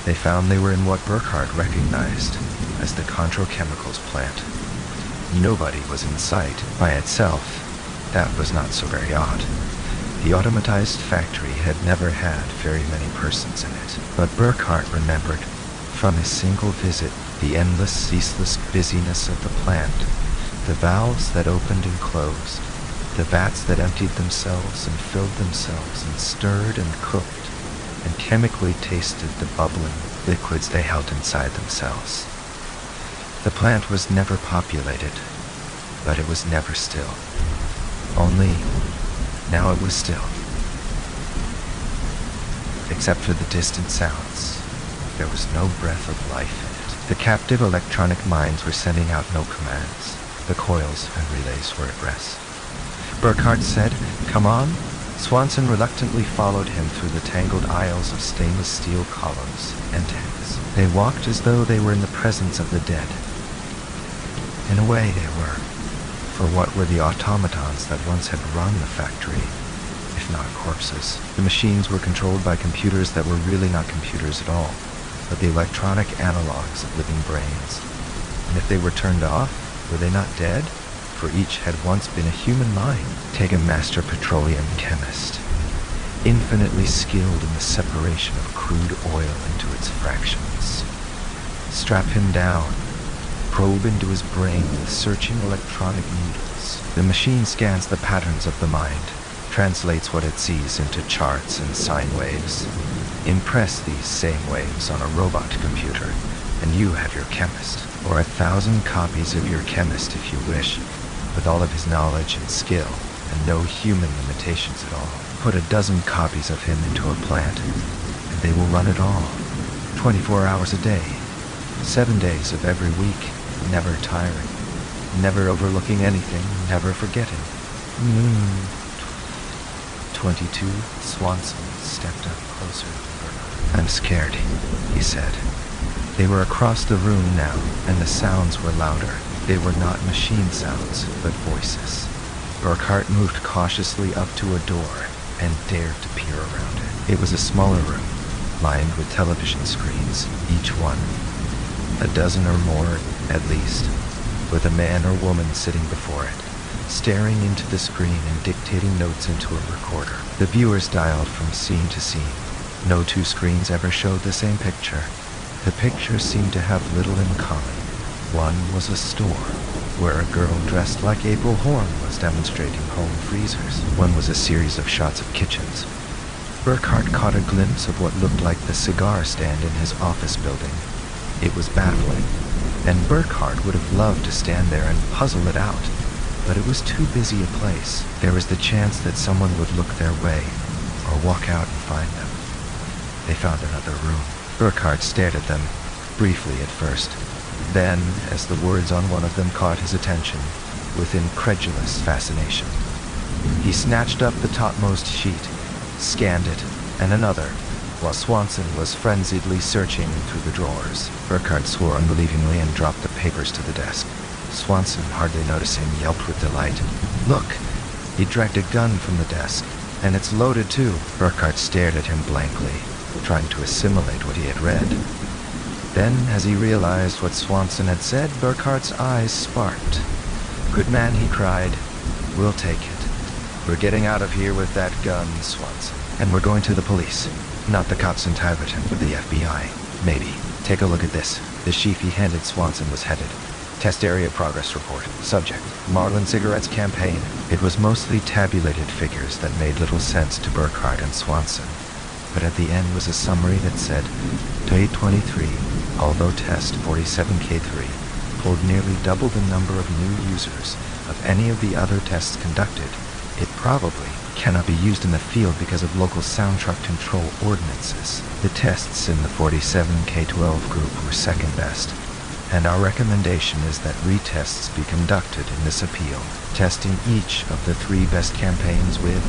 they found they were in what Burkhardt recognized as the Chemicals plant. Nobody was in sight. By itself, that was not so very odd. The automatized factory had never had very many persons in it, but Burkhardt remembered, from his single visit, the endless, ceaseless busyness of the plant, the valves that opened and closed, the vats that emptied themselves and filled themselves and stirred and cooked and chemically tasted the bubbling liquids they held inside themselves. The plant was never populated, but it was never still. Only, now it was still. Except for the distant sounds, there was no breath of life in it. The captive electronic minds were sending out no commands. The coils and relays were at rest. Burkhardt said, "Come on." Swanson reluctantly followed him through the tangled aisles of stainless steel columns and tanks. They walked as though they were in the presence of the dead. In a way they were, for what were the automatons that once had run the factory, if not corpses? The machines were controlled by computers that were really not computers at all, but the electronic analogs of living brains. And if they were turned off, were they not dead? For each had once been a human mind. Take a master petroleum chemist, infinitely skilled in the separation of crude oil into its fractions. Strap him down, probe into his brain with searching electronic needles. The machine scans the patterns of the mind, translates what it sees into charts and sine waves. Impress these same waves on a robot computer, and you have your chemist, or 1,000 copies of your chemist if you wish, with all of his knowledge and skill, and no human limitations at all. Put 12 copies of him into a plant, and they will run it all, 24 hours a day, 7 days of every week, never tiring, never overlooking anything, never forgetting. 22, Swanson stepped up closer to Bernard. "I'm scared," he said. They were across the room now, and the sounds were louder. They were not machine sounds, but voices. Burkhardt moved cautiously up to a door and dared to peer around it. It was a smaller room, lined with television screens, each one 12 or more, at least, with a man or woman sitting before it, staring into the screen and dictating notes into a recorder. The viewers dialed from scene to scene. No two screens ever showed the same picture. The pictures seemed to have little in common. One was a store, where a girl dressed like April Horn was demonstrating home freezers. One was a series of shots of kitchens. Burkhardt caught a glimpse of what looked like the cigar stand in his office building. It was baffling, and Burkhardt would have loved to stand there and puzzle it out, but it was too busy a place. There was the chance that someone would look their way, or walk out and find them. They found another room. Burkhardt stared at them, briefly at first. Then, as the words on one of them caught his attention, with incredulous fascination, he snatched up the topmost sheet, scanned it, and another, while Swanson was frenziedly searching through the drawers. Burkhardt swore unbelievingly and dropped the papers to the desk. Swanson, hardly noticing, yelped with delight. "Look!" He dragged a gun from the desk. "And it's loaded, too." Burkhardt stared at him blankly, trying to assimilate what he had read. Then, as he realized what Swanson had said, Burkhardt's eyes sparked. "Good man," he cried. "We'll take it. We're getting out of here with that gun, Swanson. And we're going to the police. Not the cops in Tiverton, but the FBI. Maybe. Take a look at this." The sheaf he handed Swanson was headed. "Test Area Progress Report. Subject, Marlin Cigarettes Campaign." It was mostly tabulated figures that made little sense to Burkhardt and Swanson. But at the end was a summary that said, Day 23, although test 47K3 pulled nearly double the number of new users of any of the other tests conducted, It probably cannot be used in the field because of local sound truck control ordinances. The tests in the 47 K-12 group were second best, and our recommendation is that retests be conducted in this appeal, testing each of the 3 best campaigns with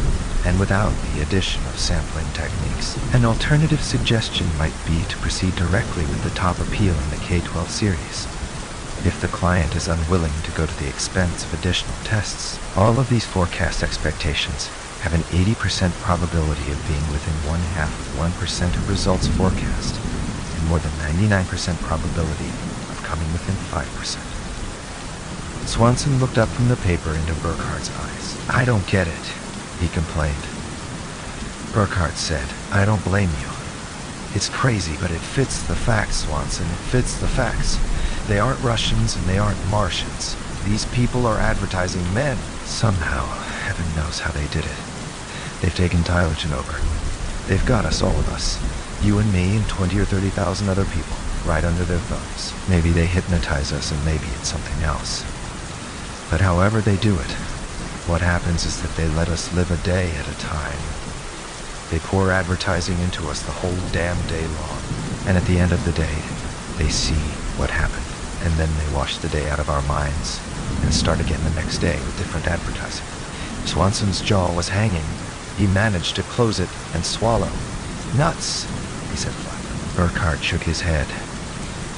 and without the addition of sampling techniques. An alternative suggestion might be to proceed directly with the top appeal in the K-12 series. If the client is unwilling to go to the expense of additional tests, all of these forecast expectations have an 80% probability of being within 0.5% of results forecast, and more than 99% probability of coming within 5%. Swanson looked up from the paper into Burkhart's eyes. "I don't get it," he complained. Burkhart said, "I don't blame you. It's crazy, but it fits the facts, Swanson. It fits the facts. They aren't Russians and they aren't Martians. These people are advertising men. Somehow, heaven knows how they did it. They've taken Tylerton over. They've got us, all of us. You and me and 20 or 30,000 other people, right under their thumbs. Maybe they hypnotize us and maybe it's something else. But however they do it, what happens is that they let us live a day at a time. They pour advertising into us the whole damn day long. And at the end of the day, they see what happened. And then they wash the day out of our minds and start again the next day with different advertising." Swanson's jaw was hanging. He managed to close it and swallow. "Nuts," he said flatly. Burkhart shook his head.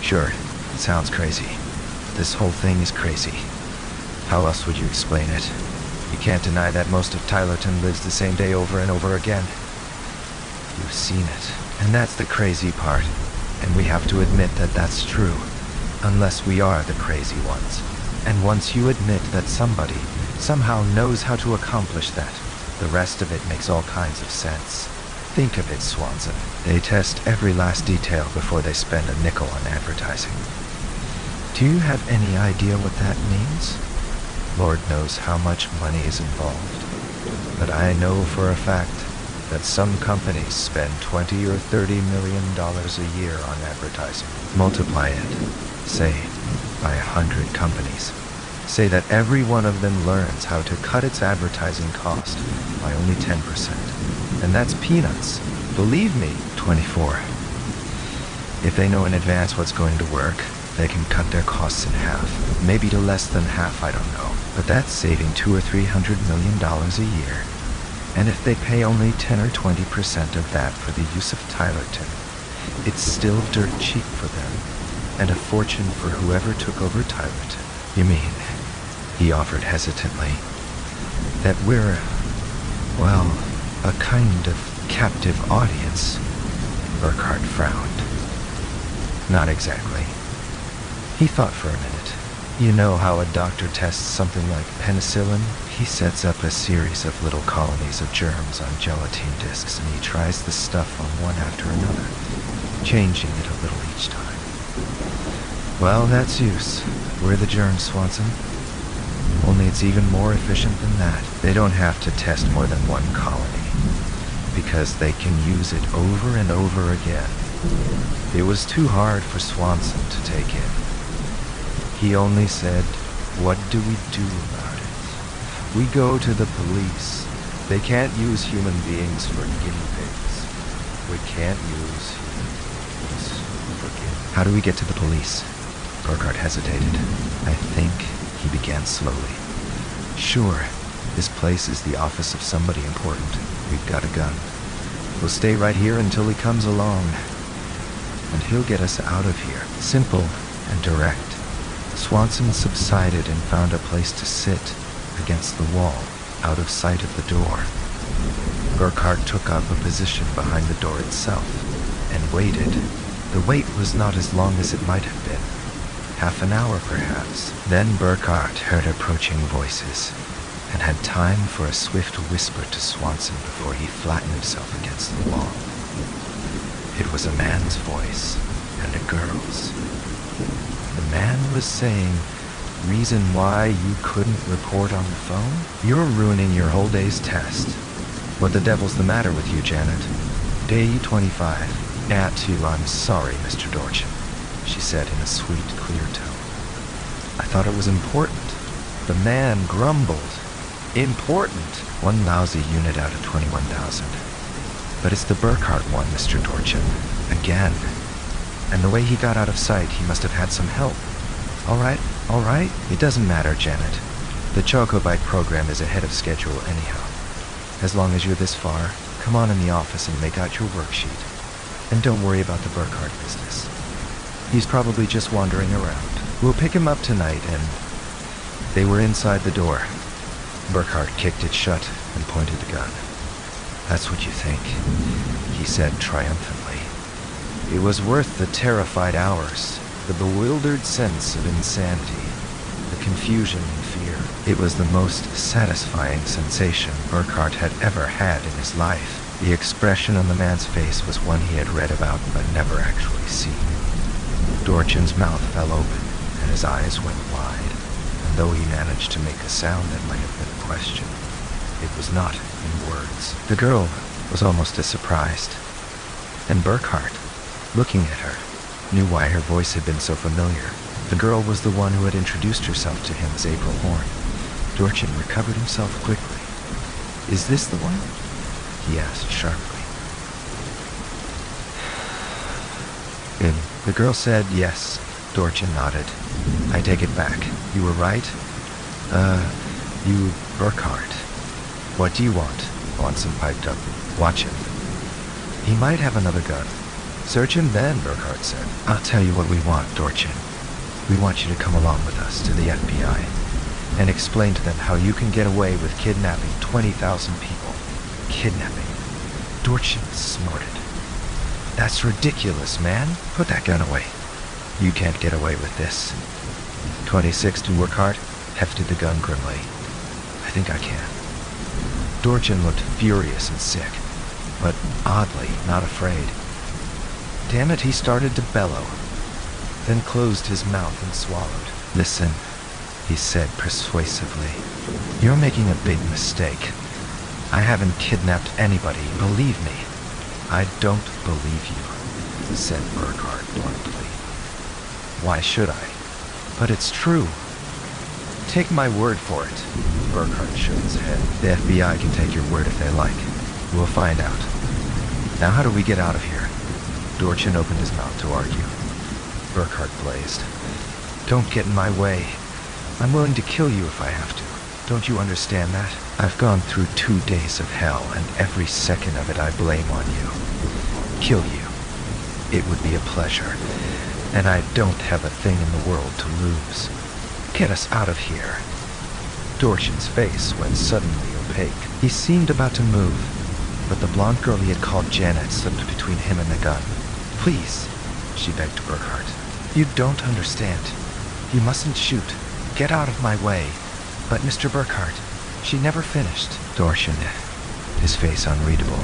"Sure, it sounds crazy. This whole thing is crazy. How else would you explain it? You can't deny that most of Tylerton lives the same day over and over again. You've seen it, and that's the crazy part. And we have to admit that that's true, unless we are the crazy ones. And once you admit that somebody somehow knows how to accomplish that, the rest of it makes all kinds of sense. Think of it, Swanson. They test every last detail before they spend a nickel on advertising. Do you have any idea what that means? Lord knows how much money is involved. But I know for a fact that some companies spend $20 or $30 million a year on advertising. Multiply it, say, by 100 companies. Say that every one of them learns how to cut its advertising cost by only 10%. And that's peanuts. Believe me. 24. If they know in advance what's going to work, they can cut their costs in half. Maybe to less than half, I don't know. But that's saving $200 or $300 million a year. And if they pay only 10 or 20% of that for the use of Tylerton, it's still dirt cheap for them, and a fortune for whoever took over Tylerton. You mean, he offered hesitantly, that we're, well, a kind of captive audience? Burkhart frowned. Not exactly. He thought for a minute. You know how a doctor tests something like penicillin? He sets up a series of little colonies of germs on gelatine discs, and he tries the stuff on one after another, changing it a little each time. Well, that's use. We're the germs, Swanson. Only it's even more efficient than that. They don't have to test more than one colony, because they can use it over and over again. It was too hard for Swanson to take in. He only said, "What do we do about it? We go to the police. They can't use human beings for guinea pigs. We can't use human beings for guinea pigs." How do we get to the police? Burkhart hesitated. I think, he began slowly. Sure, this place is the office of somebody important. We've got a gun. We'll stay right here until he comes along. And he'll get us out of here. Simple and direct. Swanson subsided and found a place to sit against the wall, out of sight of the door. Burkhart took up a position behind the door itself and waited. The wait was not as long as it might have been. Half an hour, perhaps. Then Burkhart heard approaching voices and had time for a swift whisper to Swanson before he flattened himself against the wall. It was a man's voice and a girl's. The man was saying, "Reason why you couldn't report on the phone? You're ruining your whole day's test. What the devil's the matter with you, Janet? Day 25. At you, I'm sorry, Mr. Dorchin," she said in a sweet, clear tone. "I thought it was important." The man grumbled. Important? One lousy unit out of 21,000. But it's the Burkhardt one, Mr. Dorchin. Again. And the way he got out of sight, he must have had some help. All right. It doesn't matter, Janet. The Chocobite program is ahead of schedule anyhow. As long as you're this far, come on in the office and make out your worksheet. And don't worry about the Burkhardt business. He's probably just wandering around. We'll pick him up tonight, and... They were inside the door. Burkhardt kicked it shut and pointed the gun. That's what you think, he said triumphantly. It was worth the terrified hours, the bewildered sense of insanity, the confusion and fear. It was the most satisfying sensation Burkhardt had ever had in his life. The expression on the man's face was one he had read about but never actually seen. Dorchin's mouth fell open and his eyes went wide, and though he managed to make a sound that might have been a question, it was not in words. The girl was almost as surprised. And Burkhardt, looking at her, knew why her voice had been so familiar. The girl was the one who had introduced herself to him as April Horn. Dorchin recovered himself quickly. Is this the one? He asked sharply. The girl said yes. Dorchin nodded. I take it back. You were right. You Burkhardt. What do you want? Watson piped up. Watch him. He might have another gun. Search him then, Burkhardt said. I'll tell you what we want, Dorchin. We want you to come along with us to the FBI and explain to them how you can get away with kidnapping 20,000 people. Kidnapping. Dorchin snorted. That's ridiculous, man. Put that gun away. You can't get away with this. 26 to Burkhardt hefted the gun grimly. I think I can. Dorchin looked furious and sick, but oddly not afraid. Damn it, he started to bellow, then closed his mouth and swallowed. Listen, he said persuasively. You're making a big mistake. I haven't kidnapped anybody, believe me. I don't believe you, said Burkhardt bluntly. Why should I? But it's true. Take my word for it. Burkhardt shook his head. The FBI can take your word if they like. We'll find out. Now how do we get out of here? Dorchin opened his mouth to argue. Burkhardt blazed. Don't get in my way. I'm willing to kill you if I have to. Don't you understand that? I've gone through 2 days of hell, and every second of it I blame on you. Kill you. It would be a pleasure, and I don't have a thing in the world to lose. Get us out of here. Dorchin's face went suddenly opaque. He seemed about to move, but the blonde girl he had called Janet slipped between him and the gun. Please, she begged Burkhardt. You don't understand. You mustn't shoot. Get out of my way. But Mr. Burkhardt, she never finished. Dorchin, his face unreadable,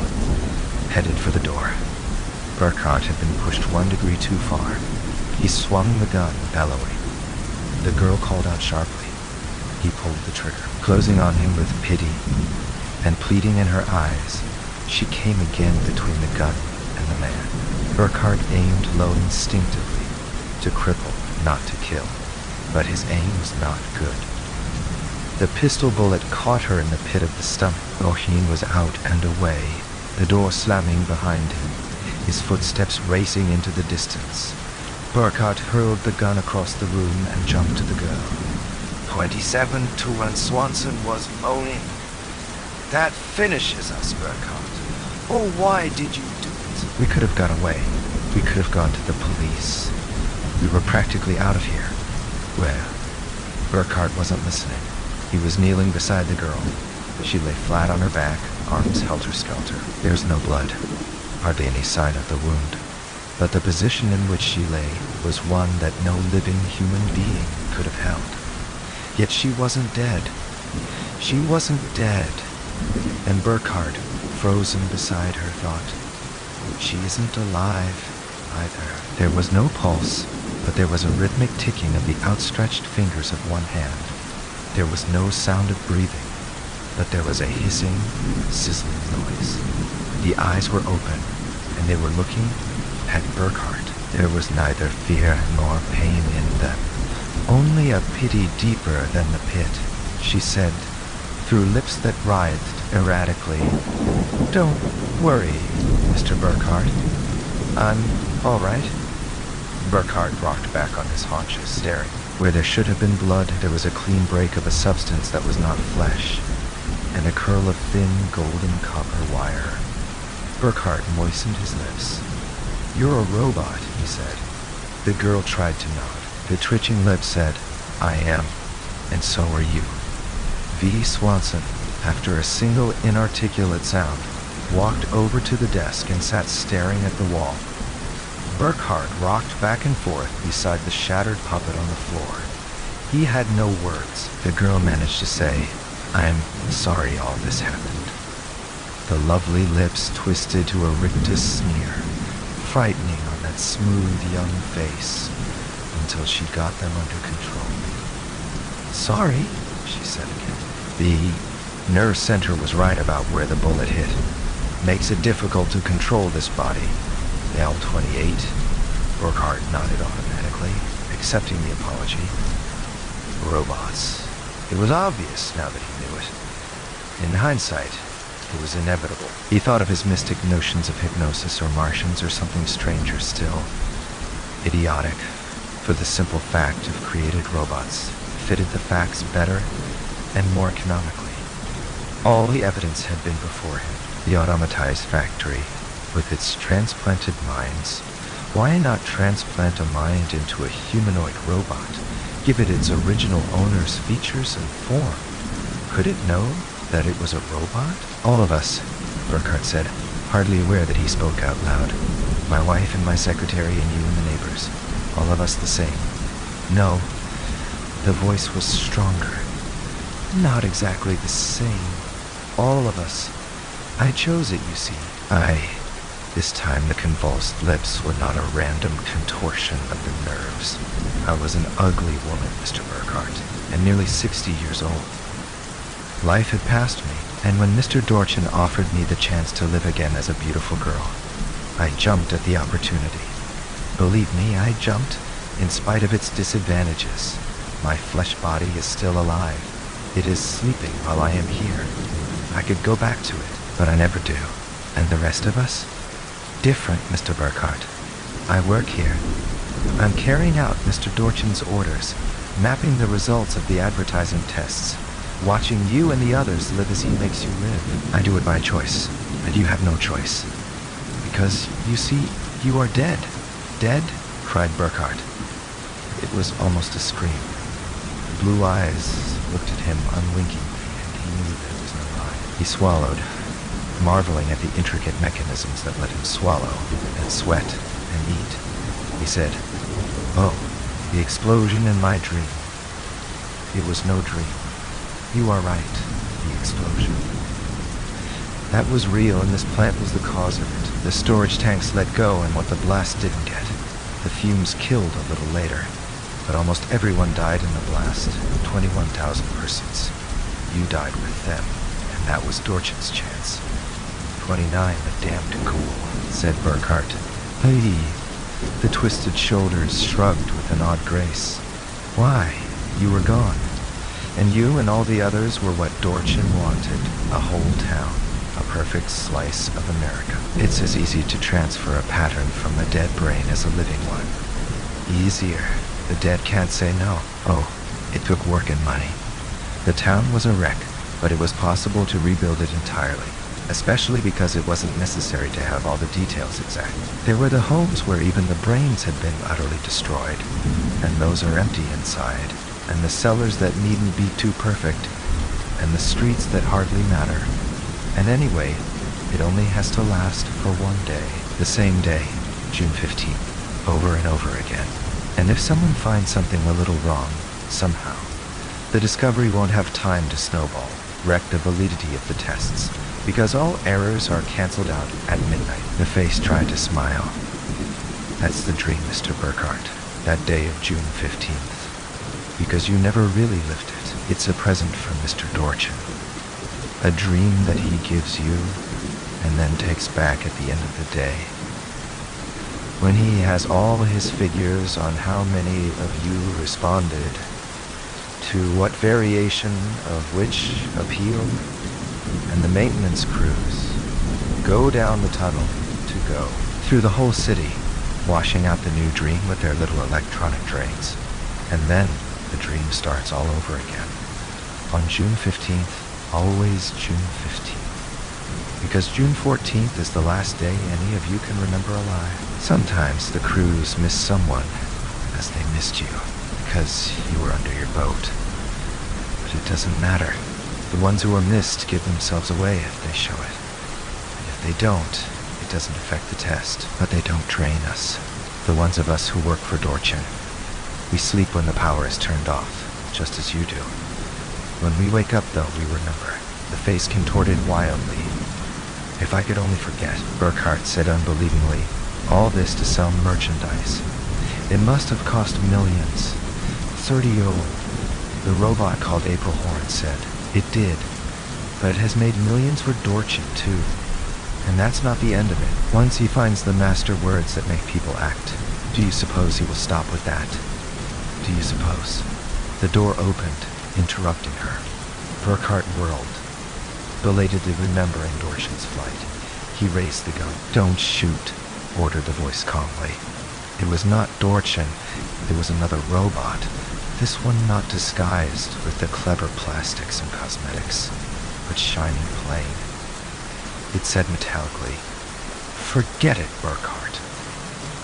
headed for the door. Burkhardt had been pushed 1 degree too far. He swung the gun, bellowing. The girl called out sharply. He pulled the trigger, closing on him with pity and pleading in her eyes. She came again between the gun and the man. Burkhardt aimed low instinctively, to cripple, not to kill, but his aim was not good. The pistol bullet caught her in the pit of the stomach. Dorchin was out and away, the door slamming behind him, his footsteps racing into the distance. Burkhardt hurled the gun across the room and jumped to the girl. 27 to when Swanson was moaning. That finishes us, Burkhardt. Oh, why did you do it? We could have got away. We could have gone to the police. We were practically out of here. Well, Burkhardt wasn't listening. He was kneeling beside the girl. She lay flat on her back, arms helter-skelter. There's no blood, hardly any sign of the wound. But the position in which she lay was one that no living human being could have held. Yet she wasn't dead. She wasn't dead. And Burkhardt, frozen beside her, thought, she isn't alive either. There was no pulse, but there was a rhythmic ticking of the outstretched fingers of one hand. There was no sound of breathing, but there was a hissing, sizzling noise. The eyes were open, and they were looking at Burkhardt. There was neither fear nor pain in them, only a pity deeper than the pit. She said, through lips that writhed erratically. "Don't worry, Mr. Burkhardt. I'm all right." Burkhardt rocked back on his haunches, staring. Where there should have been blood, there was a clean break of a substance that was not flesh, and a curl of thin, golden copper wire. Burkhardt moistened his lips. "You're a robot," he said. The girl tried to nod. The twitching lips said, "I am, and so are you." V. Swanson, after a single inarticulate sound, walked over to the desk and sat staring at the wall. Burkhardt rocked back and forth beside the shattered puppet on the floor. He had no words. The girl managed to say, "I'm sorry all this happened." The lovely lips twisted to a rictus sneer, frightening on that smooth young face, until she got them under control. "Sorry," she said again. "The nerve center was right about where the bullet hit. Makes it difficult to control this body. L-28. Burkhardt nodded automatically, accepting the apology. Robots. It was obvious now that he knew it. In hindsight, it was inevitable. He thought of his mystic notions of hypnosis or Martians or something stranger still. Idiotic, for the simple fact of created robots fitted the facts better and more economically. All the evidence had been before him. The automatized factory, with its transplanted minds. Why not transplant a mind into a humanoid robot? Give it its original owner's features and form. Could it know that it was a robot? "All of us," Burkhardt said, hardly aware that he spoke out loud. "My wife and my secretary and you and the neighbors. All of us the same." "No." The voice was stronger. "Not exactly the same. All of us. I chose it, you see. This time the convulsed lips were not a random contortion of the nerves. I was an ugly woman, Mr. Burkhardt, and nearly 60 years old. Life had passed me, and when Mr. Dorchin offered me the chance to live again as a beautiful girl, I jumped at the opportunity. Believe me, I jumped, in spite of its disadvantages. My flesh body is still alive. It is sleeping while I am here. I could go back to it, but I never do. And the rest of us? Different, Mr. Burkhardt. I work here. I'm carrying out Mr. Dorchin's orders, mapping the results of the advertising tests, watching you and the others live as he makes you live. I do it by choice, and you have no choice. Because, you see, you are dead. Dead? Cried Burkhardt. It was almost a scream. The blue eyes looked at him unwinkingly, and he knew there was no lie. He swallowed, marveling at the intricate mechanisms that let him swallow and sweat and eat. He said, "Oh, the explosion in my dream. It was no dream. You are right, the explosion. That was real, and this plant was the cause of it. The storage tanks let go, and what the blast didn't get. The fumes killed a little later, but almost everyone died in the blast, 21,000 persons. You died with them, and that was Dorchin's chance. 29, the damned ghoul," said Burkhardt. "Hey." The twisted shoulders shrugged with an odd grace. "Why? You were gone. And you and all the others were what Dorchin wanted. A whole town. A perfect slice of America. It's as easy to transfer a pattern from a dead brain as a living one. Easier. The dead can't say no. Oh, it took work and money. The town was a wreck, but it was possible to rebuild it entirely. Especially because it wasn't necessary to have all the details exact. There were the homes where even the brains had been utterly destroyed, and those are empty inside, and the cellars that needn't be too perfect, and the streets that hardly matter. And anyway, it only has to last for one day. The same day, June 15th, over and over again. And if someone finds something a little wrong, somehow, the discovery won't have time to snowball, wreck the validity of the tests. Because all errors are canceled out at midnight. The face tried to smile. That's the dream, Mr. Burkhardt. That day of June 15th. Because you never really lived it. It's a present from Mr. Dorchin. A dream that he gives you and then takes back at the end of the day. When he has all his figures on how many of you responded to what variation of which appeal, and the maintenance crews go down the tunnel to go through the whole city, washing out the new dream with their little electronic drains. And then the dream starts all over again. On June 15th, always June 15th. Because June 14th is the last day any of you can remember alive. Sometimes the crews miss someone as they missed you because you were under your boat. But it doesn't matter. The ones who are missed give themselves away if they show it. And if they don't, it doesn't affect the test. But they don't drain us. The ones of us who work for Dorchin. We sleep when the power is turned off, just as you do. When we wake up, though, we remember. The face contorted wildly. If I could only forget, Burkhart said unbelievingly, all this to sell merchandise. It must have cost millions. 30-year-old. The robot called April Horn said, it did. But it has made millions for Dorchin, too. And that's not the end of it. Once he finds the master words that make people act, do you suppose he will stop with that? Do you suppose? The door opened, interrupting her. Burkhart whirled, belatedly remembering Dorchin's flight. He raised the gun. Don't shoot, ordered the voice calmly. It was not Dorchin. It was another robot. This one not disguised with the clever plastics and cosmetics, but shining plain. It said metallically, forget it, Burkhart.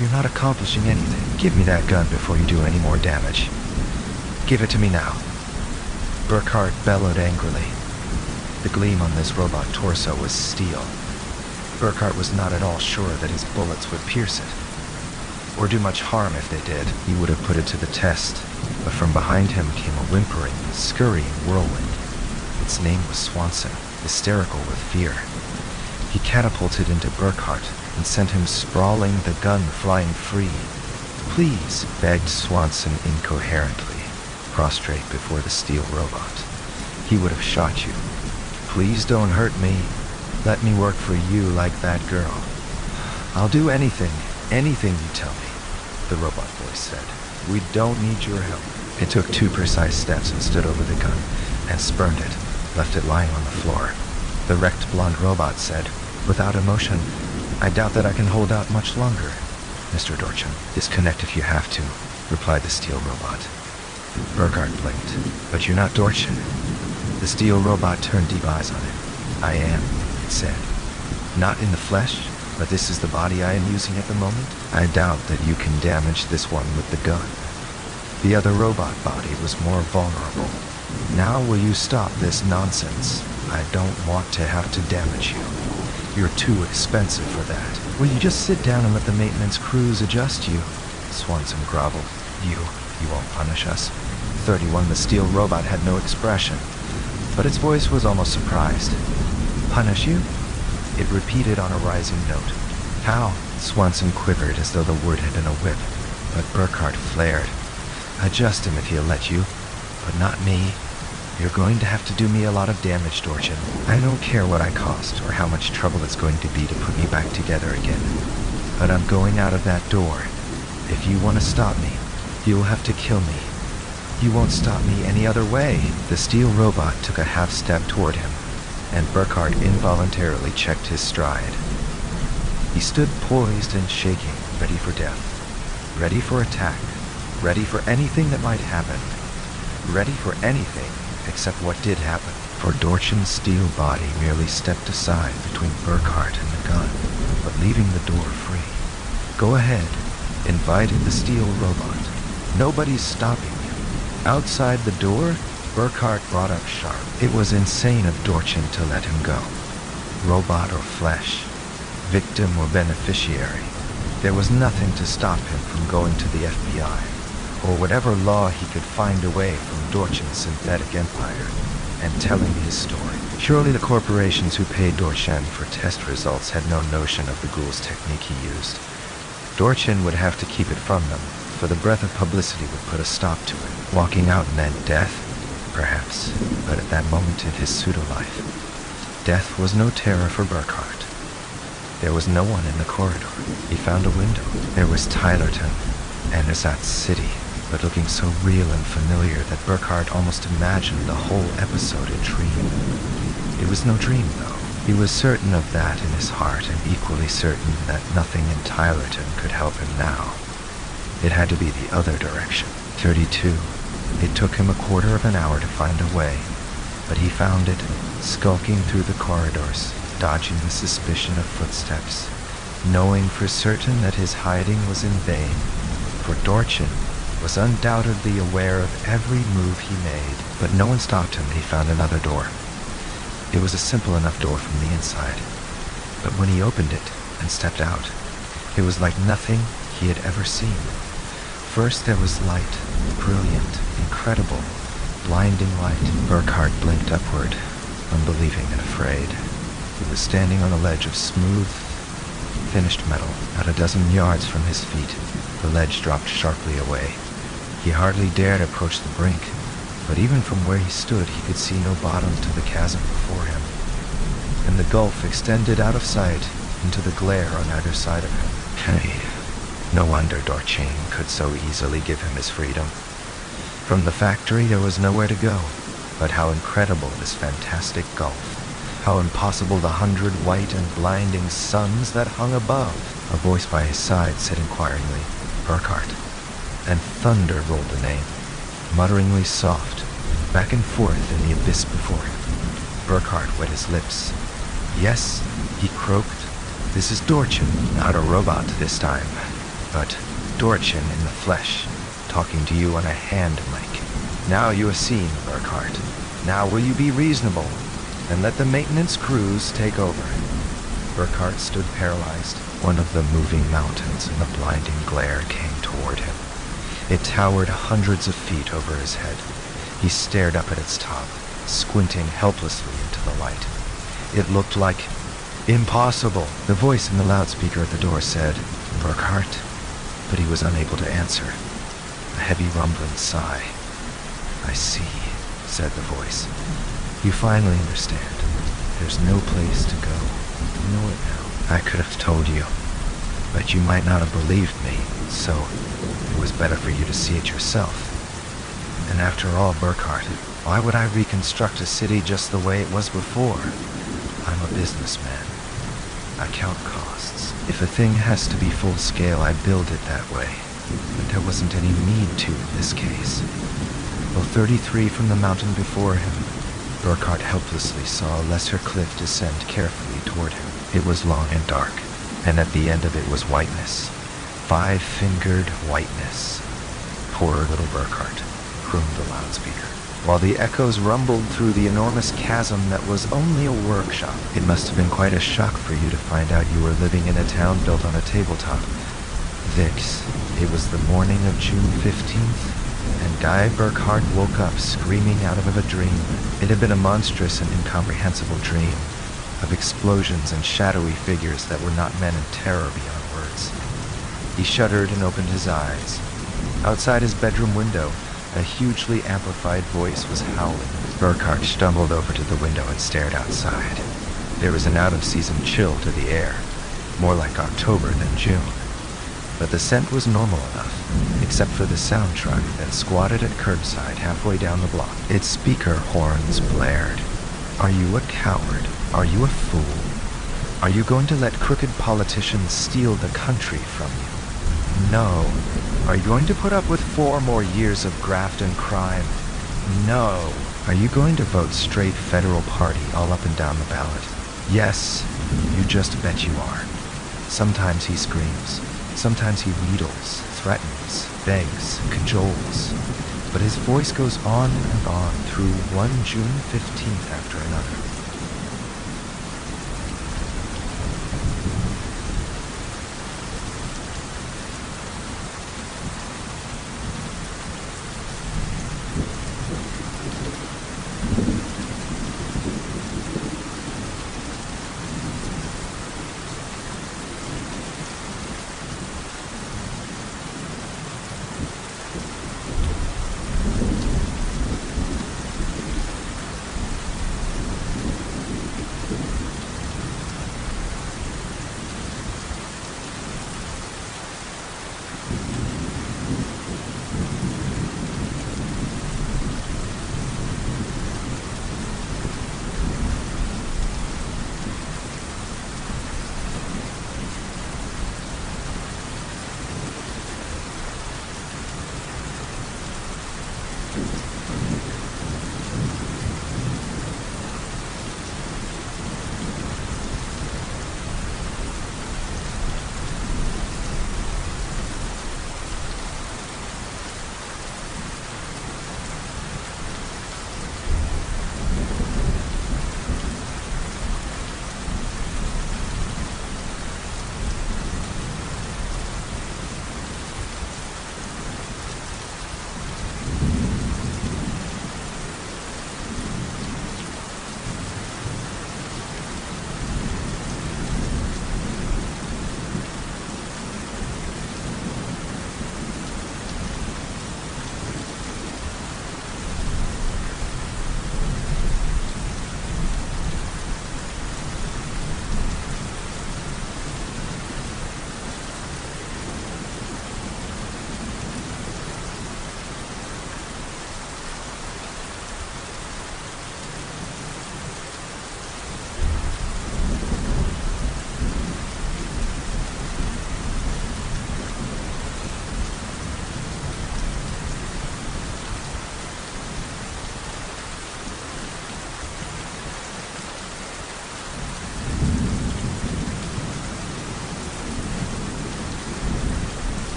You're not accomplishing anything. Give me that gun before you do any more damage. Give it to me now. Burkhart bellowed angrily. The gleam on this robot torso was steel. Burkhart was not at all sure that his bullets would pierce it, or do much harm if they did. He would have put it to the test, but from behind him came a whimpering, scurrying whirlwind. Its name was Swanson, hysterical with fear. He catapulted into Burkhart and sent him sprawling, the gun flying free. Please, begged Swanson incoherently, prostrate before the steel robot. He would have shot you. Please don't hurt me. Let me work for you like that girl. I'll do anything you tell me, the robot voice said. We don't need your help. It took 2 precise steps and stood over the gun and spurned it, left it lying on the floor. The wrecked blonde robot said, without emotion, I doubt that I can hold out much longer. Mr. Dorchin, disconnect if you have to, replied the steel robot. Burkhart blinked. But you're not Dorchin. The steel robot turned deep eyes on him. I am, it said. Not in the flesh, but this is the body I am using at the moment. I doubt that you can damage this one with the gun. The other robot body was more vulnerable. Now will you stop this nonsense? I don't want to have to damage you. You're too expensive for that. Will you just sit down and let the maintenance crews adjust you? Swanson groveled. You won't punish us? 31, the steel robot had no expression, but its voice was almost surprised. Punish you? It repeated on a rising note. How? Swanson quivered as though the word had been a whip, but Burkhart flared. Adjust him if he'll let you, but not me. You're going to have to do me a lot of damage, Dorchin. I don't care what I cost or how much trouble it's going to be to put me back together again. But I'm going out of that door. If you want to stop me, you'll have to kill me. You won't stop me any other way. The steel robot took a half step toward him, and Burkhart involuntarily checked his stride. He stood poised and shaking, ready for death, ready for attack, ready for anything that might happen, ready for anything except what did happen. For Dorchin's steel body merely stepped aside between Burkhart and the gun, but leaving the door free. Go ahead, invited the steel robot. Nobody's stopping you. Outside the door, Burkhart brought up sharp. It was insane of Dorchin to let him go. Robot or flesh, victim or beneficiary, there was nothing to stop him from going to the FBI, or whatever law he could find away from Dorchin's synthetic empire, and telling his story. Surely the corporations who paid Dorchin for test results had no notion of the ghoul's technique he used. Dorchin would have to keep it from them, for the breath of publicity would put a stop to it. Walking out meant death, perhaps, but at that moment in his pseudo-life, death was no terror for Burkhart. There was no one in the corridor. He found a window. There was Tylerton and Azat City. but looking so real and familiar that Burkhart almost imagined the whole episode a dream. It was no dream, though. He was certain of that in his heart, and equally certain that nothing in Tylerton could help him now. It had to be the other direction. 32. It took him a quarter of an hour to find a way, but he found it, skulking through the corridors, dodging the suspicion of footsteps, knowing for certain that his hiding was in vain, for Dorchin was undoubtedly aware of every move he made. But no one stopped him, and he found another door. It was a simple enough door from the inside, but when he opened it and stepped out, it was like nothing he had ever seen. First there was light, brilliant, incredible, blinding light. Burkhart blinked upward, unbelieving and afraid. He was standing on a ledge of smooth, finished metal, not a dozen yards from his feet. The ledge dropped sharply away. He hardly dared approach the brink, but even from where he stood he could see no bottom to the chasm before him, and the gulf extended out of sight into the glare on either side of him. Hey, no wonder Dorchin could so easily give him his freedom. From the factory there was nowhere to go, but how incredible this fantastic gulf. How impossible the 100 white and blinding suns that hung above. A voice by his side said inquiringly, "Burkhart," and thunder rolled the name, mutteringly soft, back and forth in the abyss before him. Burkhart wet his lips. "Yes," he croaked. "This is Dorchin, not a robot this time, but Dorchin in the flesh, talking to you on a hand mic. Now you have seen, Burkhart. Now will you be reasonable and let the maintenance crews take over?" Burkhart stood paralyzed. One of the moving mountains in the blinding glare came toward him. It towered hundreds of feet over his head. He stared up at its top, squinting helplessly into the light. It looked like impossible. The voice in the loudspeaker at the door said, "Burkhart," but he was unable to answer. A heavy rumbling sigh. "I see," said the voice. "You finally understand. There's no place to go. You know it now. I could have told you, but you might not have believed me, so it was better for you to see it yourself. And after all, Burkhart, why would I reconstruct a city just the way it was before? I'm a businessman. I count costs. If a thing has to be full scale, I build it that way. But there wasn't any need to in this case." While 33 from the mountain before him, Burkhart helplessly saw a lesser cliff descend carefully toward him. It was long and dark, and at the end of it was whiteness. 5-fingered whiteness. Poor little Burkhart, crooned the loudspeaker, while the echoes rumbled through the enormous chasm that was only a workshop. "It must have been quite a shock for you to find out you were living in a town built on a tabletop. Vix, it was the morning of June 15th, and Guy Burkhart woke up screaming out of a dream. It had been a monstrous and incomprehensible dream, of explosions and shadowy figures that were not men in terror beyond words." He shuddered and opened his eyes. Outside his bedroom window, a hugely amplified voice was howling. Burkhart stumbled over to the window and stared outside. There was an out-of-season chill to the air, more like October than June. But the scent was normal enough, except for the sound truck that squatted at curbside halfway down the block. Its speaker horns blared. "Are you a coward? Are you a fool? Are you going to let crooked politicians steal the country from you? No. Are you going to put up with 4 more years of graft and crime? No. Are you going to vote straight federal party all up and down the ballot? Yes, you just bet you are." Sometimes he screams. Sometimes he wheedles, threatens, begs, cajoles. But his voice goes on and on through one June 15th after another.